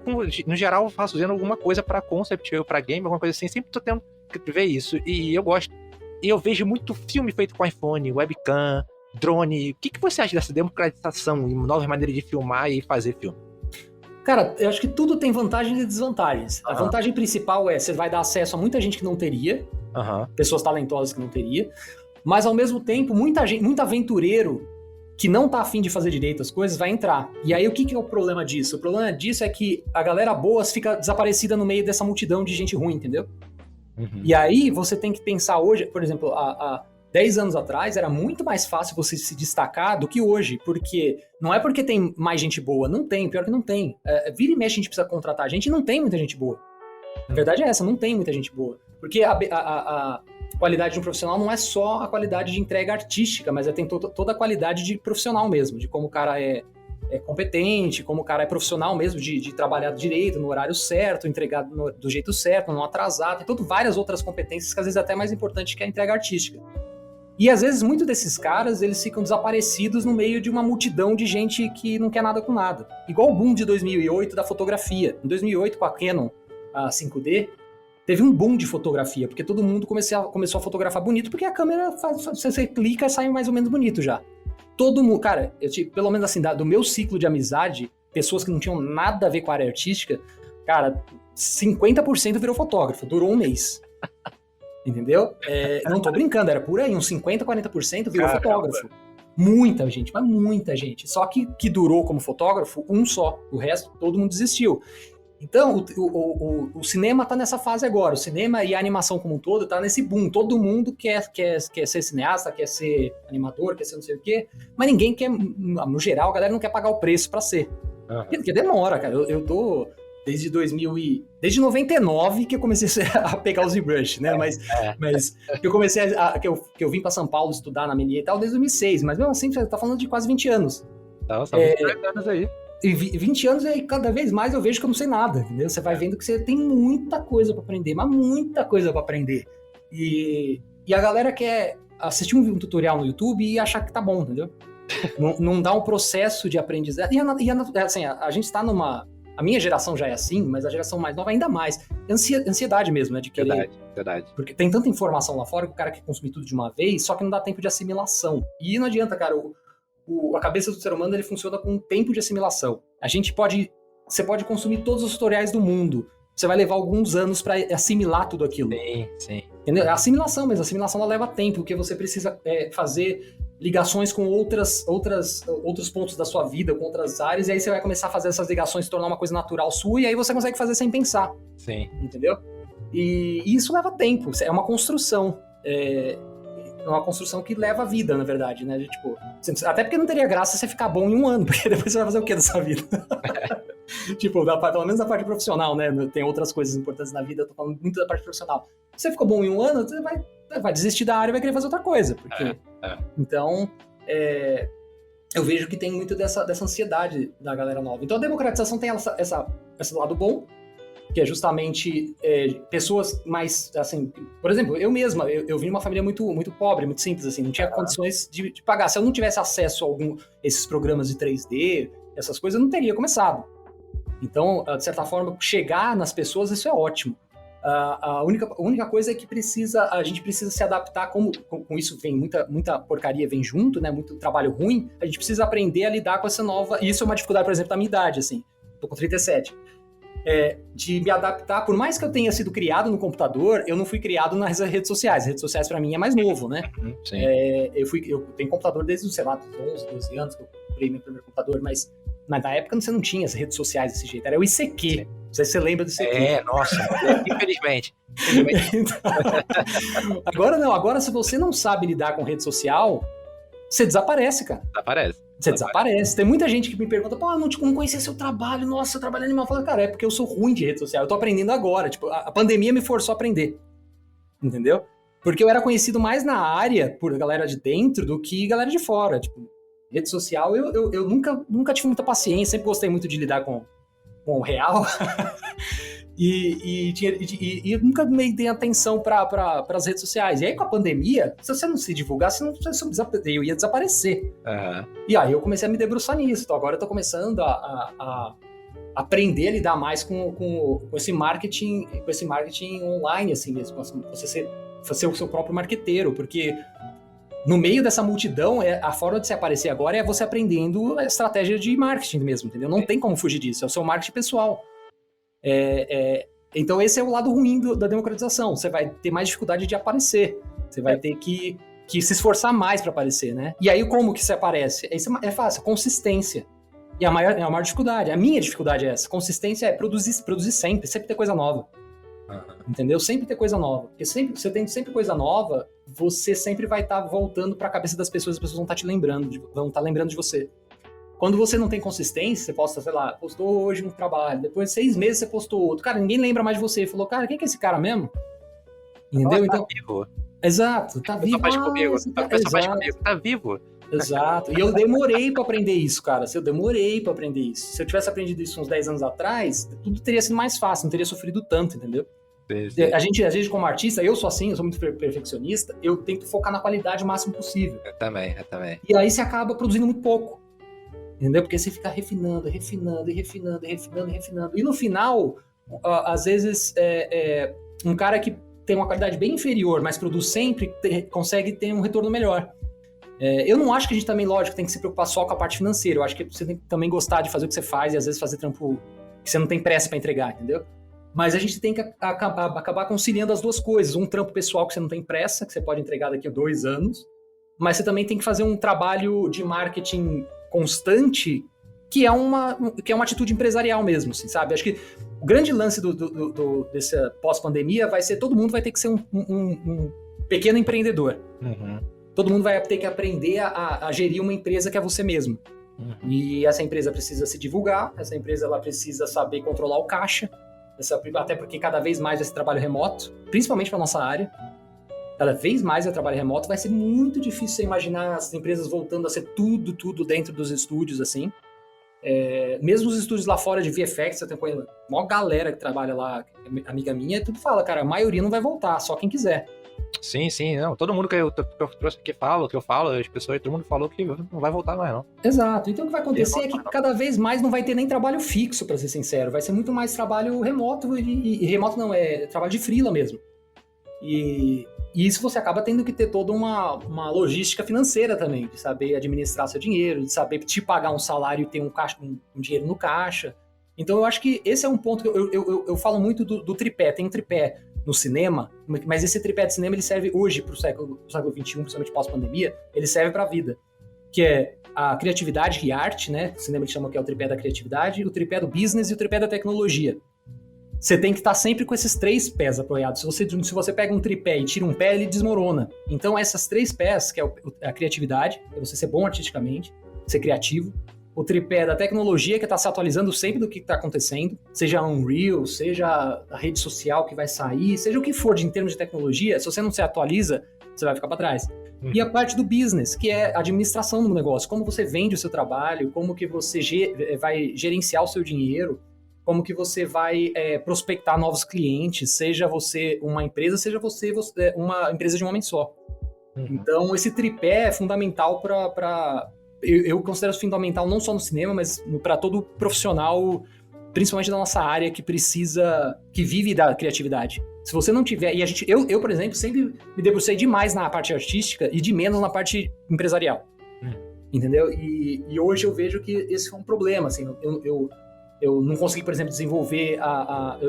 no geral, fazendo alguma coisa pra concept, ou pra game, alguma coisa assim, sempre tô tendo que ver isso, e eu gosto. E eu vejo muito filme feito com iPhone, webcam, drone. O que você acha dessa democratização e novas maneiras de filmar e fazer filme? Cara, eu acho que tudo tem vantagens e desvantagens. A vantagem principal é você vai dar acesso a muita gente que não teria, pessoas talentosas que não teria, mas ao mesmo tempo, muita gente, muito aventureiro que não tá afim de fazer direito as coisas, vai entrar. E aí, o que é o problema disso? O problema disso é que a galera boa fica desaparecida no meio dessa multidão de gente ruim, entendeu? E aí, você tem que pensar hoje, por exemplo, há 10 anos atrás, era muito mais fácil você se destacar do que hoje, porque não é porque tem mais gente boa, não tem, pior que não tem. Vira e mexe, a gente precisa contratar gente e não tem muita gente boa. Na verdade é essa, não tem muita gente boa. Porque a qualidade de um profissional não é só a qualidade de entrega artística, mas tem toda a qualidade de profissional mesmo, de como o cara é competente, como o cara é profissional mesmo, de trabalhar direito, no horário certo, entregar do jeito certo, não atrasar, tem várias outras competências que às vezes é até mais importante que a entrega artística. E às vezes muitos desses caras, eles ficam desaparecidos no meio de uma multidão de gente que não quer nada com nada. Igual o boom de 2008 da fotografia. Em 2008, com a Canon a 5D, teve um boom de fotografia, porque todo mundo começou a fotografar bonito, porque a câmera, você clica e sai mais ou menos bonito já. Todo mundo, cara, pelo menos assim, do meu ciclo de amizade, pessoas que não tinham nada a ver com a área artística, cara, 50% virou fotógrafo, durou um mês. Entendeu? Não tô brincando, era por aí, uns 50%, 40% virou fotógrafo. Muita gente, mas muita gente. Só que durou como fotógrafo um só, o resto todo mundo desistiu. Então, o cinema tá nessa fase agora. O cinema e a animação como um todo tá nesse boom. Todo mundo quer ser cineasta, quer ser animador, quer ser não sei o quê. Mas ninguém quer, no geral, a galera não quer pagar o preço pra ser. Porque demora, cara. Eu tô desde 99 que eu comecei a pegar o ZBrush, né? Mas que eu comecei que eu vim pra São Paulo estudar na Melier e tal desde 2006. Mas mesmo assim, você tá falando de quase 20 anos. Nossa, 20 anos aí. E 20 anos, aí cada vez mais eu vejo que eu não sei nada, entendeu? Você vai vendo que você tem muita coisa pra aprender, mas muita coisa pra aprender. E a galera quer assistir um tutorial no YouTube e achar que tá bom, entendeu? não dá um processo de aprendizagem. Assim, a gente tá numa... A minha geração já é assim, mas a geração mais nova ainda mais. Ansiedade mesmo, né? De querer... Verdade. Porque tem tanta informação lá fora que o cara quer consumir tudo de uma vez, só que não dá tempo de assimilação. E não adianta, cara... A cabeça do ser humano, ele funciona com um tempo de assimilação. Você pode consumir todos os tutoriais do mundo. Você vai levar alguns anos para assimilar tudo aquilo. Sim. Entendeu? A assimilação mesmo. A assimilação ela leva tempo, porque você precisa fazer ligações com outros pontos da sua vida, com outras áreas, e aí você vai começar a fazer essas ligações, se tornar uma coisa natural sua, e aí você consegue fazer sem pensar. Sim. Entendeu? E isso leva tempo. É uma construção. É uma construção que leva a vida, na verdade, né? Tipo, até porque não teria graça você ficar bom em um ano, porque depois você vai fazer o quê da sua vida? Tipo, pelo menos na parte profissional, né? Tem outras coisas importantes na vida, eu tô falando muito da parte profissional. Se você ficou bom em um ano, você vai desistir da área e vai querer fazer outra coisa. Porque... Então, eu vejo que tem muito dessa ansiedade da galera nova. Então a democratização tem esse lado bom, que é justamente pessoas mais, assim... Por exemplo, eu mesma, eu vim de uma família muito, muito pobre, muito simples, assim, não tinha condições de pagar. Se eu não tivesse acesso a esses programas de 3D, essas coisas, eu não teria começado. Então, de certa forma, chegar nas pessoas, isso é ótimo. A única coisa é que a gente precisa se adaptar, com isso vem muita porcaria vem junto, né? Muito trabalho ruim, a gente precisa aprender a lidar com essa nova... E isso é uma dificuldade, por exemplo, da minha idade, assim. Tô com 37. De me adaptar, por mais que eu tenha sido criado no computador, eu não fui criado nas redes sociais. As redes sociais, pra mim, é mais novo, né? Sim. Eu tenho computador desde, sei lá, 11, 12 anos que eu comprei meu primeiro computador, mas na época você não tinha as redes sociais desse jeito, era o ICQ. Sim. Não sei se você lembra do ICQ. Nossa, infelizmente. Então, agora se você não sabe lidar com rede social, você desaparece, cara. Você desaparece. Tem muita gente que me pergunta, pô, eu não conhecia seu trabalho, nossa, seu trabalho animal. Eu falo, cara, é porque eu sou ruim de rede social, eu tô aprendendo agora. Tipo, a pandemia me forçou a aprender. Entendeu? Porque eu era conhecido mais na área, por galera de dentro, do que galera de fora. Tipo, rede social, eu nunca tive muita paciência, sempre gostei muito de lidar com o real. e nunca me dei atenção para as redes sociais. E aí, com a pandemia, se você não se divulgasse, eu ia desaparecer. Uhum. E aí eu comecei a me debruçar nisso. Então agora eu tô começando a aprender a lidar mais com esse marketing online, assim mesmo. Você ser o seu próprio marqueteiro, porque no meio dessa multidão, a forma de se aparecer agora é você aprendendo a estratégia de marketing mesmo, entendeu? Não tem como fugir disso, é o seu marketing pessoal. Então esse é o lado ruim da democratização. Você vai ter mais dificuldade de aparecer. Você vai ter que se esforçar mais para aparecer, né? E aí como que se aparece? Isso é fácil, consistência. E a maior dificuldade, a minha dificuldade é essa. Consistência é produzir sempre ter coisa nova. Entendeu? Sempre ter coisa nova. Porque você tem sempre coisa nova, você sempre vai estar voltando para a cabeça das pessoas, as pessoas vão estar te lembrando, vão estar lembrando de você. Quando você não tem consistência, você posta, sei lá, postou hoje um trabalho, depois de 6 meses você postou outro. Cara, ninguém lembra mais de você. Falou, cara, quem que é esse cara mesmo? Entendeu? Tá vivo. Exato, tá vivo. Tá vivo. Exato. E eu demorei pra aprender isso, cara. Se eu tivesse aprendido isso uns 10 anos atrás, tudo teria sido mais fácil, não teria sofrido tanto, entendeu? Sim. A gente, às vezes, como artista, eu sou assim, eu sou muito perfeccionista, eu tento focar na qualidade o máximo possível. Eu também. E aí você acaba produzindo muito pouco. Entendeu? Porque você fica refinando. E no final, às vezes, um cara que tem uma qualidade bem inferior, mas produz sempre, consegue ter um retorno melhor. Eu não acho que a gente também, lógico, tem que se preocupar só com a parte financeira. Eu acho que você tem que também gostar de fazer o que você faz e às vezes fazer trampo que você não tem pressa para entregar, entendeu? Mas a gente tem que acabar conciliando as duas coisas. Um trampo pessoal que você não tem pressa, que você pode entregar daqui a 2 anos, mas você também tem que fazer um trabalho de marketing constante, que é uma atitude empresarial mesmo, assim, sabe? Acho que o grande lance dessa pós-pandemia vai ser, todo mundo vai ter que ser um pequeno empreendedor. Uhum. Todo mundo vai ter que aprender a gerir uma empresa que é você mesmo. Uhum. E essa empresa precisa se divulgar, essa empresa ela precisa saber controlar o caixa, até porque cada vez mais esse trabalho remoto, principalmente para nossa área, cada vez mais é trabalho remoto, vai ser muito difícil você imaginar as empresas voltando a ser tudo dentro dos estúdios, assim. Mesmo os estúdios lá fora de VFX, você tem a maior galera que trabalha lá, amiga minha, tudo fala, cara, a maioria não vai voltar, só quem quiser. Sim, não. Todo mundo que eu trouxe aqui que eu falo, as pessoas, todo mundo falou que não vai voltar mais, não. Exato. Então o que vai acontecer é que cada vez mais não vai ter nem trabalho fixo, pra ser sincero. Vai ser muito mais trabalho remoto, e remoto não, é trabalho de freela mesmo. E isso você acaba tendo que ter toda uma logística financeira também, de saber administrar seu dinheiro, de saber te pagar um salário e ter um dinheiro no caixa. Então eu acho que esse é um ponto que eu falo muito do tripé. Tem um tripé no cinema, mas esse tripé de cinema ele serve hoje para o século XXI, principalmente pós-pandemia, ele serve para a vida, que é a criatividade e arte, né? O cinema ele chama que é o tripé da criatividade, o tripé do business e o tripé da tecnologia. Você tem que estar sempre com esses 3 pés apoiados. Se você pega um tripé e tira um pé, ele desmorona. Então essas 3 pés, que é a criatividade, é você ser bom artisticamente, ser criativo. O tripé da tecnologia, que está se atualizando sempre do que está acontecendo, seja a Unreal, seja a rede social que vai sair, seja o que for em termos de tecnologia, se você não se atualiza, você vai ficar para trás. E a parte do business, que é a administração do negócio, como você vende o seu trabalho, como que você vai gerenciar o seu dinheiro, como que você vai prospectar novos clientes, seja você uma empresa, seja você uma empresa de um homem só. Uhum. Então, esse tripé é fundamental para... Eu considero fundamental não só no cinema, mas para todo profissional principalmente da nossa área que vive da criatividade. Se você não tiver, e eu, por exemplo, sempre me debrucei demais na parte artística e de menos na parte empresarial. Entendeu? E hoje eu vejo que esse foi um problema, assim, eu não consegui, por exemplo, desenvolver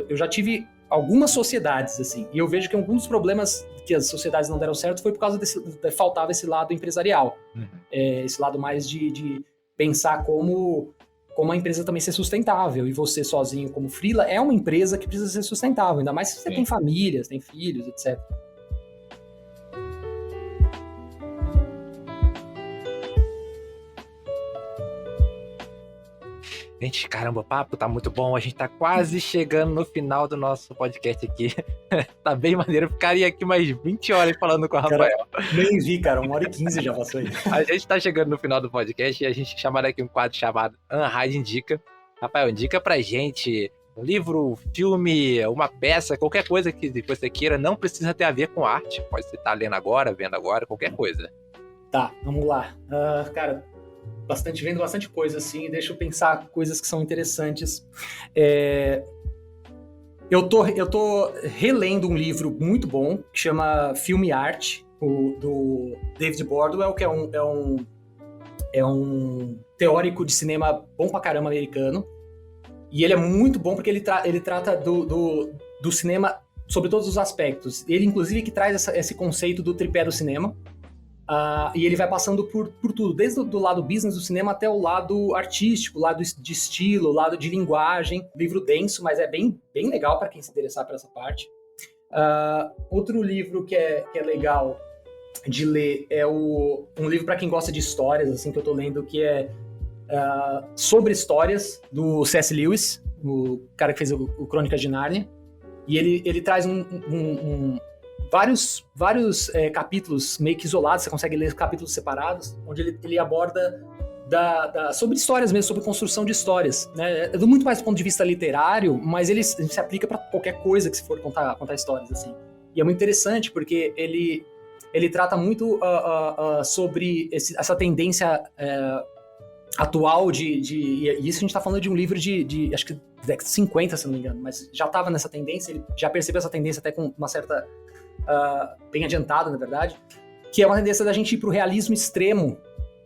eu já tive algumas sociedades, assim, e eu vejo que um dos problemas que as sociedades não deram certo foi por causa faltava esse lado empresarial, esse lado mais de pensar como a empresa também ser sustentável, e você sozinho como freela é uma empresa que precisa ser sustentável, ainda mais se você tem famílias, tem filhos, etc. Gente, caramba, o papo tá muito bom. A gente tá quase chegando no final do nosso podcast aqui. Tá bem maneiro. Ficaria aqui mais 20 horas falando com o Rafael. Nem vi, cara. 1h15 já passou aí. A gente tá chegando no final do podcast e a gente chamará aqui um quadro chamado Unhide Indica. Rafael, indica pra gente um livro, filme, uma peça, qualquer coisa que você queira. Não precisa ter a ver com arte. Pode ser estar lendo agora, vendo agora, qualquer coisa. Tá, vamos lá. Cara... vendo bastante coisa, assim, deixa eu pensar coisas que são interessantes. Eu tô relendo um livro muito bom, que chama Film e Arte, do David Bordwell, que é um teórico de cinema bom pra caramba americano, e ele é muito bom porque ele trata do cinema sobre todos os aspectos. Ele, inclusive, que traz esse conceito do tripé do cinema, e ele vai passando por tudo, desde o lado business do cinema até o lado artístico, o lado de estilo, o lado de linguagem. Livro denso, mas é bem, bem legal para quem se interessar por essa parte. Outro livro que é legal de ler é um livro para quem gosta de histórias, assim, que eu tô lendo, que é sobre histórias, do C.S. Lewis, o cara que fez o Crônicas de Nárnia. E ele traz vários capítulos meio que isolados, você consegue ler capítulos separados, onde ele aborda sobre histórias mesmo, sobre construção de histórias, né? É muito mais do ponto de vista literário, mas ele se aplica para qualquer coisa que se for contar histórias, assim. E é muito interessante porque ele trata muito sobre essa tendência atual e isso a gente está falando de um livro de acho que década de 50, se não me engano, mas já estava nessa tendência, ele já percebeu essa tendência até com uma certa... bem adiantada, na verdade, que é uma tendência da gente ir pro realismo extremo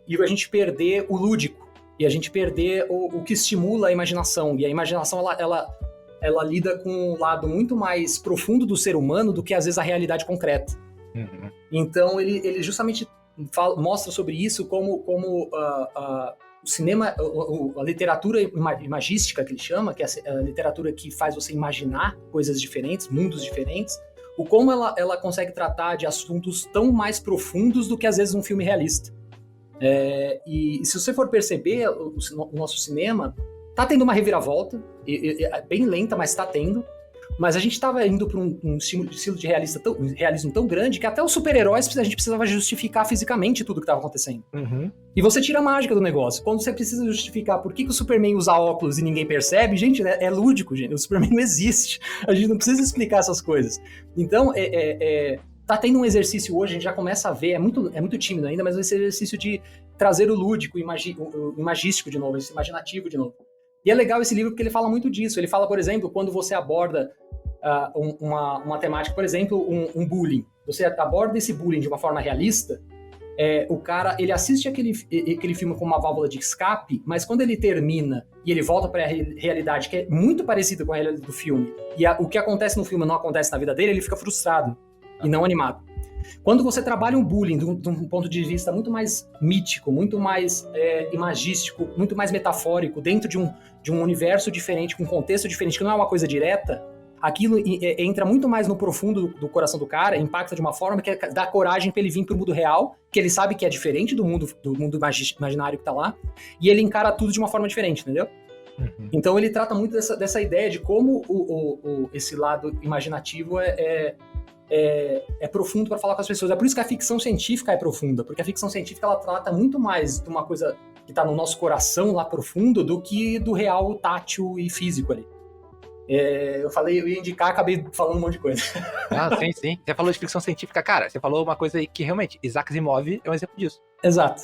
e a gente perder o lúdico, e a gente perder o que estimula a imaginação, e a imaginação ela lida com um lado muito mais profundo do ser humano do que às vezes a realidade concreta. Então ele justamente mostra sobre isso como o cinema, a literatura imagística, que ele chama, que é a literatura que faz você imaginar coisas diferentes, mundos diferentes, como ela consegue tratar de assuntos tão mais profundos do que, às vezes, um filme realista. E se você for perceber, o nosso cinema tá tendo uma reviravolta, bem lenta, mas tá tendo. Mas a gente estava indo para um estilo de realismo tão grande que até os super-heróis a gente precisava justificar fisicamente tudo que estava acontecendo. E você tira a mágica do negócio. Quando você precisa justificar por que o Superman usa óculos e ninguém percebe, gente, é lúdico, gente. O Superman não existe. A gente não precisa explicar essas coisas. Então, tá tendo um exercício hoje, a gente já começa a ver, é muito tímido ainda, mas esse exercício de trazer o lúdico, o imagístico de novo, esse imaginativo de novo. E é legal esse livro porque ele fala muito disso. Ele fala, por exemplo, quando você aborda uma temática, por exemplo, um bullying. Você aborda esse bullying de uma forma realista, o cara, ele assiste aquele filme com uma válvula de escape, mas quando ele termina e ele volta para a realidade, que é muito parecida com a realidade do filme, e o que acontece no filme não acontece na vida dele, ele fica frustrado e não animado. Quando você trabalha um bullying de um ponto de vista muito mais mítico, muito mais imagístico, muito mais metafórico, dentro de um universo diferente, com um contexto diferente, que não é uma coisa direta, aquilo entra muito mais no profundo do coração do cara, impacta de uma forma que dá coragem pra ele vir pro mundo real, que ele sabe que é diferente do mundo imaginário que tá lá, e ele encara tudo de uma forma diferente, entendeu? Então ele trata muito dessa ideia de como esse lado imaginativo é profundo para falar com as pessoas. É por isso que a ficção científica é profunda, porque a ficção científica ela trata muito mais de uma coisa que tá no nosso coração lá profundo do que do real tátil e físico ali. Eu ia indicar, acabei falando um monte de coisa. Sim. Você falou de ficção científica, cara, você falou uma coisa aí que realmente, Isaac Asimov é um exemplo disso. Exato.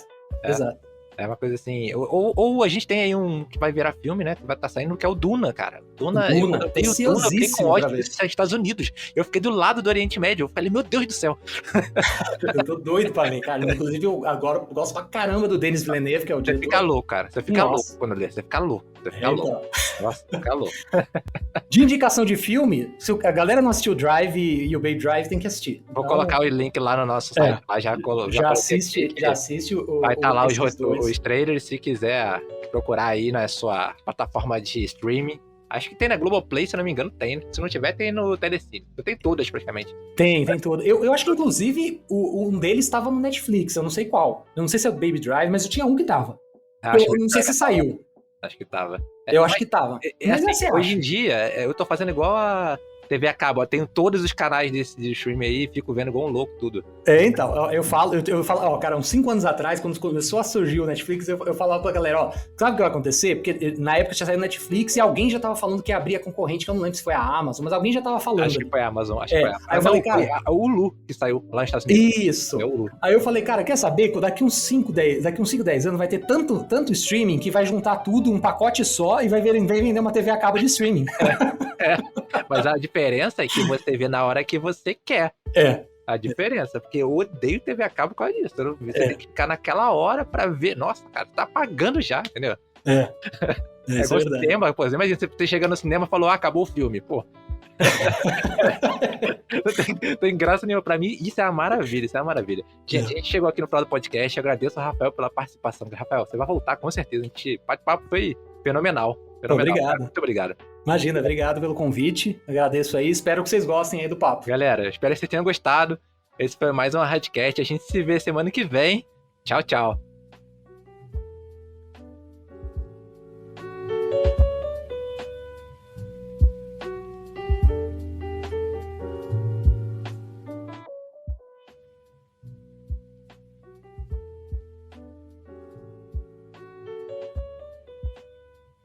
É uma coisa assim. Ou a gente tem aí um que vai virar filme, né? Que vai estar saindo, que é o Duna, cara. Duna, Duna, eu fiquei com ansiosíssimo ódio pra ver. dos Estados Unidos. Eu fiquei do lado do Oriente Médio. Eu falei, meu Deus do céu. Eu tô doido pra ver, cara. Inclusive, eu agora gosto pra caramba do Denis Villeneuve, que é o Você diretor. fica louco, cara. Você fica Nossa. louco quando lê. Você fica louco. Você fica louco. Então, Nossa, você fica louco. de indicação de filme, se a galera não assistiu o Drive e o Baby Drive, tem que assistir. Vou Então, colocar o link lá no nosso site. Lá já já assiste o vai estar lá esses dois. os trailers, se quiser procurar aí na sua plataforma de streaming. Acho que tem na Globoplay, se não me engano, tem. Se não tiver, tem no Telecine. Tem todas, praticamente. Tem todo. Eu acho que, inclusive, um deles estava no Netflix, eu não sei qual. Eu não sei se é o Baby Drive, mas eu tinha um que tava. Eu não sei se saiu. Acho que tava. Eu acho que tava. Mas Assim, hoje em dia, eu tô fazendo igual a TV a cabo. Eu tenho todos os canais desse de streaming aí e fico vendo igual um louco tudo. Então, eu falo, ó, cara, uns 5 anos atrás, quando começou a surgir o Netflix, eu falava pra galera, ó, sabe o que vai acontecer? Porque na época tinha saído o Netflix e alguém já tava falando que ia abrir a concorrente, que eu não lembro se foi a Amazon, mas alguém já tava falando. Acho que foi a Amazon, acho que foi a Amazon. Aí eu falei, cara... o Hulu que saiu lá nos Estados Unidos. Isso. É o Hulu. Aí eu falei, cara, quer saber? Daqui uns 5, 10 anos vai ter tanto streaming que vai juntar tudo, um pacote só, e vai vender uma TV a cabo de streaming. Mas a diferença é que você vê na hora que você quer. A diferença, porque eu odeio TV a cabo por causa disso. Você tem que ficar naquela hora pra ver. Nossa, cara, tá pagando já, entendeu? É igual cinema, pô. Imagina você chega no cinema e falou, acabou o filme, pô. Não tem graça nenhuma. Pra mim, isso é uma maravilha, Gente, a gente chegou aqui no final do podcast. Eu agradeço ao Rafael pela participação. Rafael, você vai voltar com certeza. Bate-papo foi fenomenal. Obrigado. Cara. Muito obrigado. Imagina, obrigado pelo convite. Agradeço aí. Espero que vocês gostem aí do papo. Galera, espero que vocês tenham gostado. Esse foi mais um Radcast. A gente se vê semana que vem. Tchau, tchau.